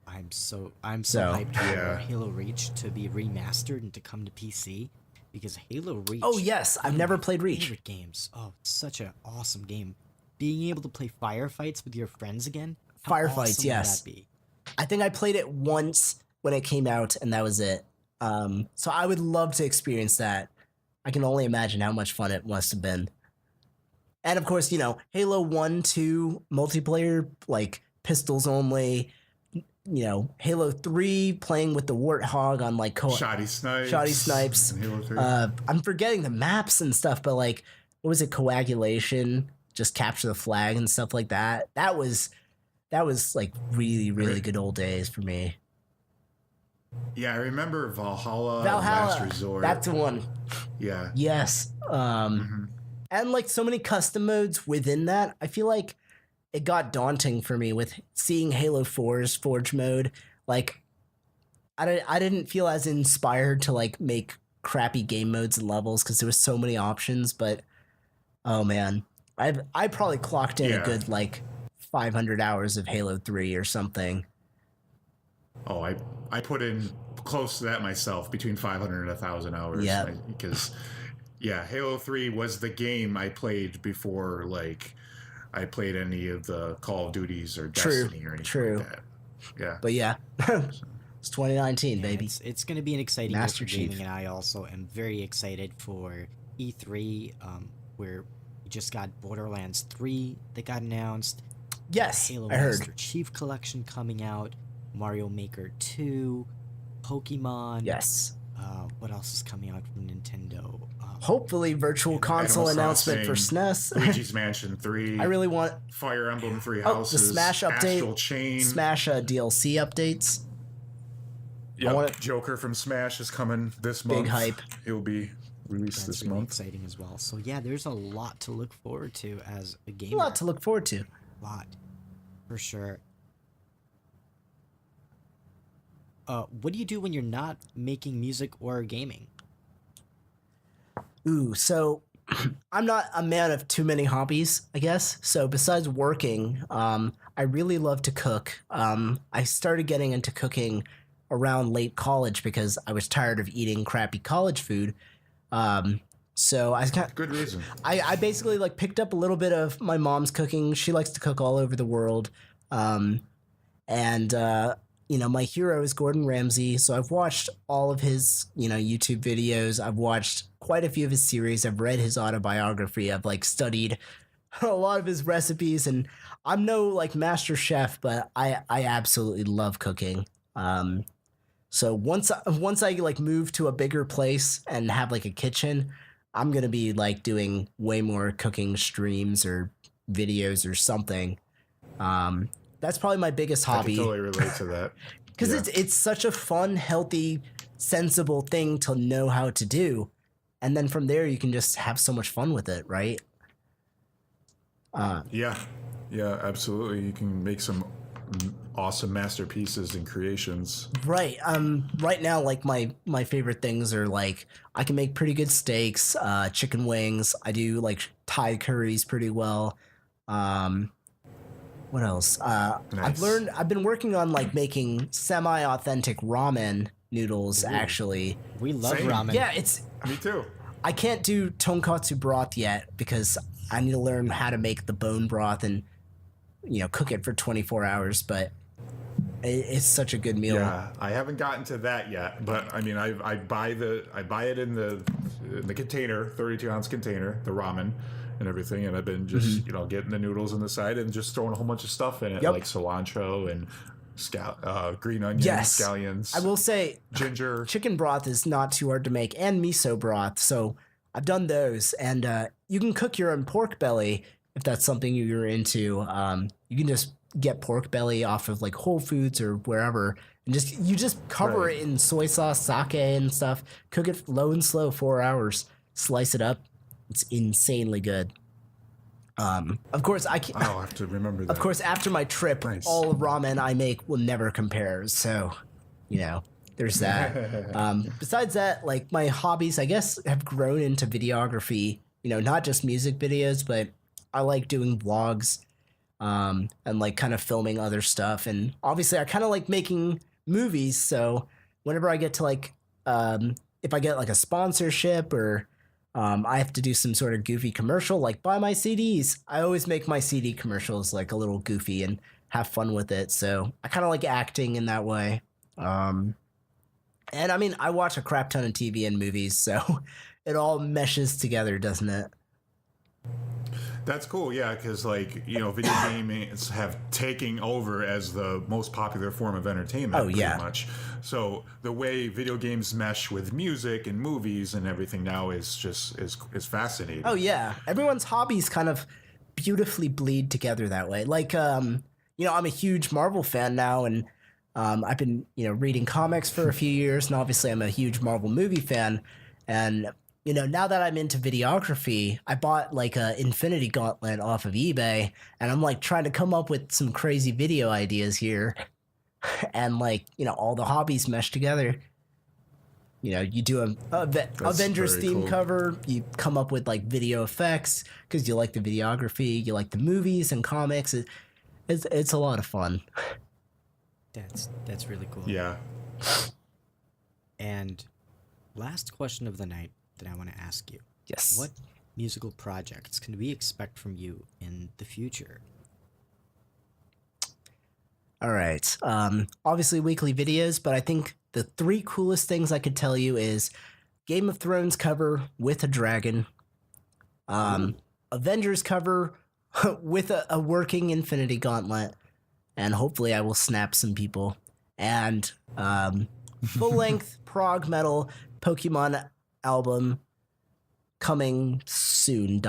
I'm so hyped for Halo Reach to be remastered and to come to PC, because Halo Reach. Oh yes, I've never played Reach. Favorite games. Oh, it's such an awesome game. Being able to play firefights with your friends again. Firefights, yes. Would that be? I think I played it once when it came out, and that was it. So I would love to experience that. I can only imagine how much fun it must have been. And of course, Halo 1, 2 multiplayer, like pistols only. Halo 3 playing with the Warthog on like Shoddy Snipes. Halo 3. I'm forgetting the maps and stuff, but like, what was it? Coagulation, just capture the flag and stuff like that. That was like really, really good old days for me. Yeah, I remember Valhalla. Last Resort. That's the one. Yeah. Yes. And like so many custom modes within that, I feel like it got daunting for me with seeing Halo 4's Forge mode. Like, I didn't feel as inspired to like make crappy game modes and levels because there was so many options. But oh man, I probably clocked in a good like 500 hours of Halo 3 or something. Oh, I put in close to that myself, between 500 and 1,000 hours. Yeah, because Halo 3 was the game I played before like I played any of the Call of Duties or Destiny or anything like that. Yeah. But yeah. It's 2019, Yeah, baby. it's going to be an exciting year Master for gaming, Chief. and I also am very excited for E3, where we just got Borderlands 3 that got announced, Yes, Halo I heard. Master Chief Collection coming out, Mario Maker 2, Pokemon. Yes. What else is coming out from Nintendo? Hopefully, virtual console Animal announcement for Crossing, SNES. Luigi's Mansion 3. I really want Fire Emblem Three the Houses. Smash update, Astral Chain. Smash DLC updates. Yep. want Joker from Smash is coming this month. Big hype. He'll be released That's this really month. exciting as well. So yeah, there's a lot to look forward to as a A gamer. lot to look forward to. Lot, for sure. What do you do when you're not making music or gaming? Ooh, so I'm not a man of too many hobbies, I guess. So besides working, I really love to cook. I started getting into cooking around late college because I was tired of eating crappy college food. So I got Good reason. I basically like picked up a little bit of my mom's cooking. She likes to cook all over the world. And you know, my hero is Gordon Ramsay, so I've watched all of his, you know, YouTube videos. I've watched quite a few of his series. I've read his autobiography. I've like studied a lot of his recipes, and I'm no like master chef, but I absolutely love cooking. So once I like move to a bigger place and have like a kitchen, I'm gonna be like doing way more cooking streams or videos or something. That's probably my biggest I can hobby totally relate to that. because Yeah. it's such a fun, healthy, sensible thing to know how to do, and then from there you can just have so much fun with it, right? Yeah, absolutely. You can make some awesome masterpieces and creations. Right. Right now, like my favorite things are like I can make pretty good steaks, chicken wings. I do like Thai curries pretty well. What else? Nice. I've been working on like making semi-authentic ramen noodles. Actually, We love Same. ramen. yeah, it's Me too. I can't do tonkatsu broth yet because I need to learn how to make the bone broth and, you know, cook it for 24 hours. But it's such a good meal. Yeah, I haven't gotten to that yet, but I mean, I buy it in the container, 32-ounce container, the ramen and everything, and I've been just you know getting the noodles on the side and just throwing a whole bunch of stuff in it, Yep. like cilantro and green onions, Yes. scallions. I will say ginger. chicken broth is not too hard to make, and miso broth. So I've done those, and you can cook your own pork belly if that's something you're into. You can just get pork belly off of like Whole Foods or wherever, and you just cover Right. it in soy sauce, sake, and stuff. Cook it low and slow 4 hours. Slice it up. It's insanely good. Of course, I can't. I'll have to remember that. Of course, after my trip, Nice. all ramen I make will never compare. So, you know, there's that. Besides that, like my hobbies, I guess, have grown into videography. You know, not just music videos, but I like doing vlogs, and like kind of filming other stuff. And obviously, I kind of like making movies. So whenever I get to like, if I get like a sponsorship or I have to do some sort of goofy commercial, like buy my CDs. I always make my CD commercials like a little goofy and have fun with it. So I kind of like acting in that way. And I mean, I watch a crap ton of TV and movies, so it all meshes together, doesn't it? That's cool, yeah, because like you know, video games have taken over as the most popular form of entertainment. Oh, yeah. pretty much. So the way video games mesh with music and movies and everything now is just is fascinating. Oh yeah, everyone's hobbies kind of beautifully bleed together that way. Like, you know, I'm a huge Marvel fan now, and I've been, you know, reading comics for a few years, and obviously I'm a huge Marvel movie fan. And you know, now that I'm into videography, I bought like a Infinity Gauntlet off of eBay, and I'm like trying to come up with some crazy video ideas here, and like, you know, all the hobbies mesh together. You know, you do a Avengers very theme cool. cover, you come up with like video effects because you like the videography, you like the movies and comics. It's a lot of fun. That's really cool. Yeah. And last question of the night that I want to ask you. Yes. What musical projects can we expect from you in the future? All right. Obviously weekly videos, but I think the 3 coolest things I could tell you is Game of Thrones cover with a dragon, Avengers cover with a working Infinity Gauntlet, and hopefully I will snap some people, and full-length prog metal Pokemon album coming soon, ...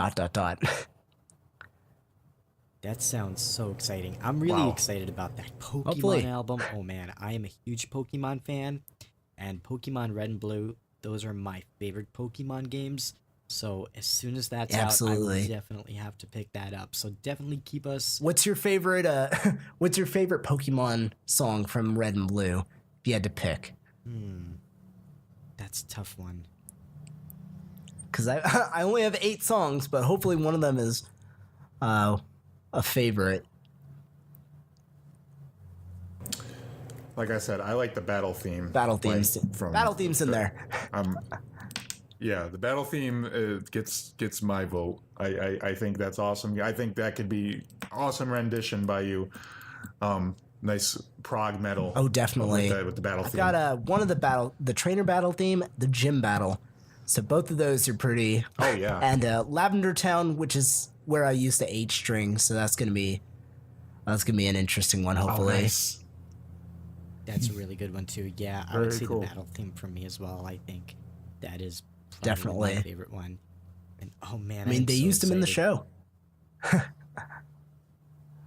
That sounds so exciting. I'm really excited about that Pokemon Hopefully. album. Oh man, I am a huge Pokemon fan, and Pokemon Red and Blue, those are my favorite Pokemon games. So as soon as that's out, I Absolutely. will definitely have to pick that up. So definitely keep us. What's your favorite Pokemon song from Red and Blue, if you had to pick? That's a tough one. Because I only have 8 songs, but hopefully one of them is a favorite. Like I said, I like the battle theme. Battle themes. From Battle themes in there. Yeah, the battle theme gets my vote. I think that's awesome. I think that could be awesome rendition by you. Nice prog metal. Oh, definitely. With the battle I've theme. got one of the trainer battle theme, the gym battle. So both of those are pretty. Oh yeah. And Lavender Town, which is where I use the H string, so that's gonna be an interesting one. Hopefully. Oh, nice. That's a really good one too. Yeah, I would say the battle theme for me as well. I think that is probably Definitely my favorite one. And oh man, I mean, they used them in the show.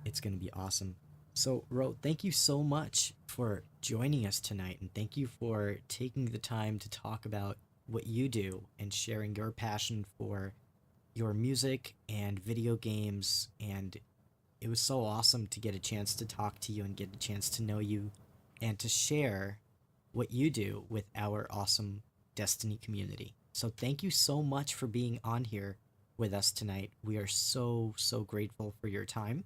It's gonna be awesome. So, Ro, thank you so much for joining us tonight, and thank you for taking the time to talk about what you do and sharing your passion for your music and video games. And it was so awesome to get a chance to talk to you and get a chance to know you and to share what you do with our awesome Destiny community. So thank you so much for being on here with us tonight. We are so grateful for your time.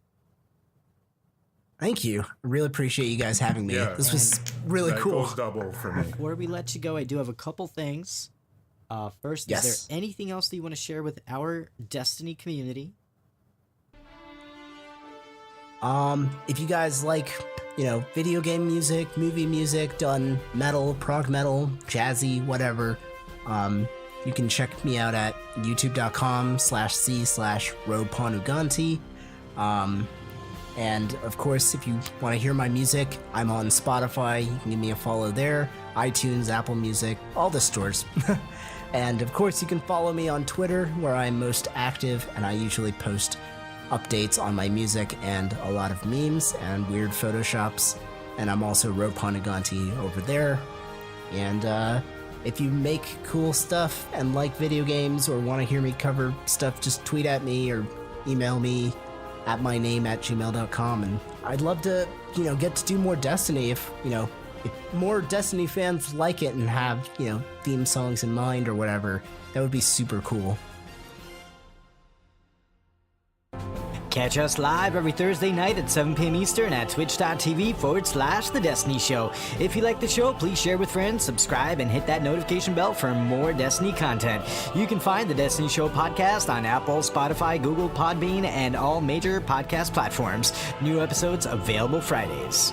Thank you. I really appreciate you guys having me. Yeah. This was really That cool. goes double for me. Before we let you go, I do have a couple things. First, Yes. is there anything else that you want to share with our Destiny community? If you guys like, video game music, movie music, done metal, prog metal, jazzy, whatever, you can check me out at youtube.com/c/Panuganti. And of course, if you want to hear my music, I'm on Spotify. You can give me a follow there, iTunes, Apple Music, all the stores. And of course, you can follow me on Twitter, where I'm most active, and I usually post updates on my music and a lot of memes and weird photoshops. And I'm also Panagunti over there. And if you make cool stuff and like video games or want to hear me cover stuff, just tweet at me or email me at my name at gmail.com. And I'd love to, get to do more Destiny if more Destiny fans like it and have, theme songs in mind or whatever. That would be super cool. Catch us live every Thursday night at 7 p.m. Eastern at twitch.tv/The Destiny Show. If you like the show, please share with friends, subscribe, and hit that notification bell for more Destiny content. You can find The Destiny Show podcast on Apple, Spotify, Google, Podbean, and all major podcast platforms. New episodes available Fridays.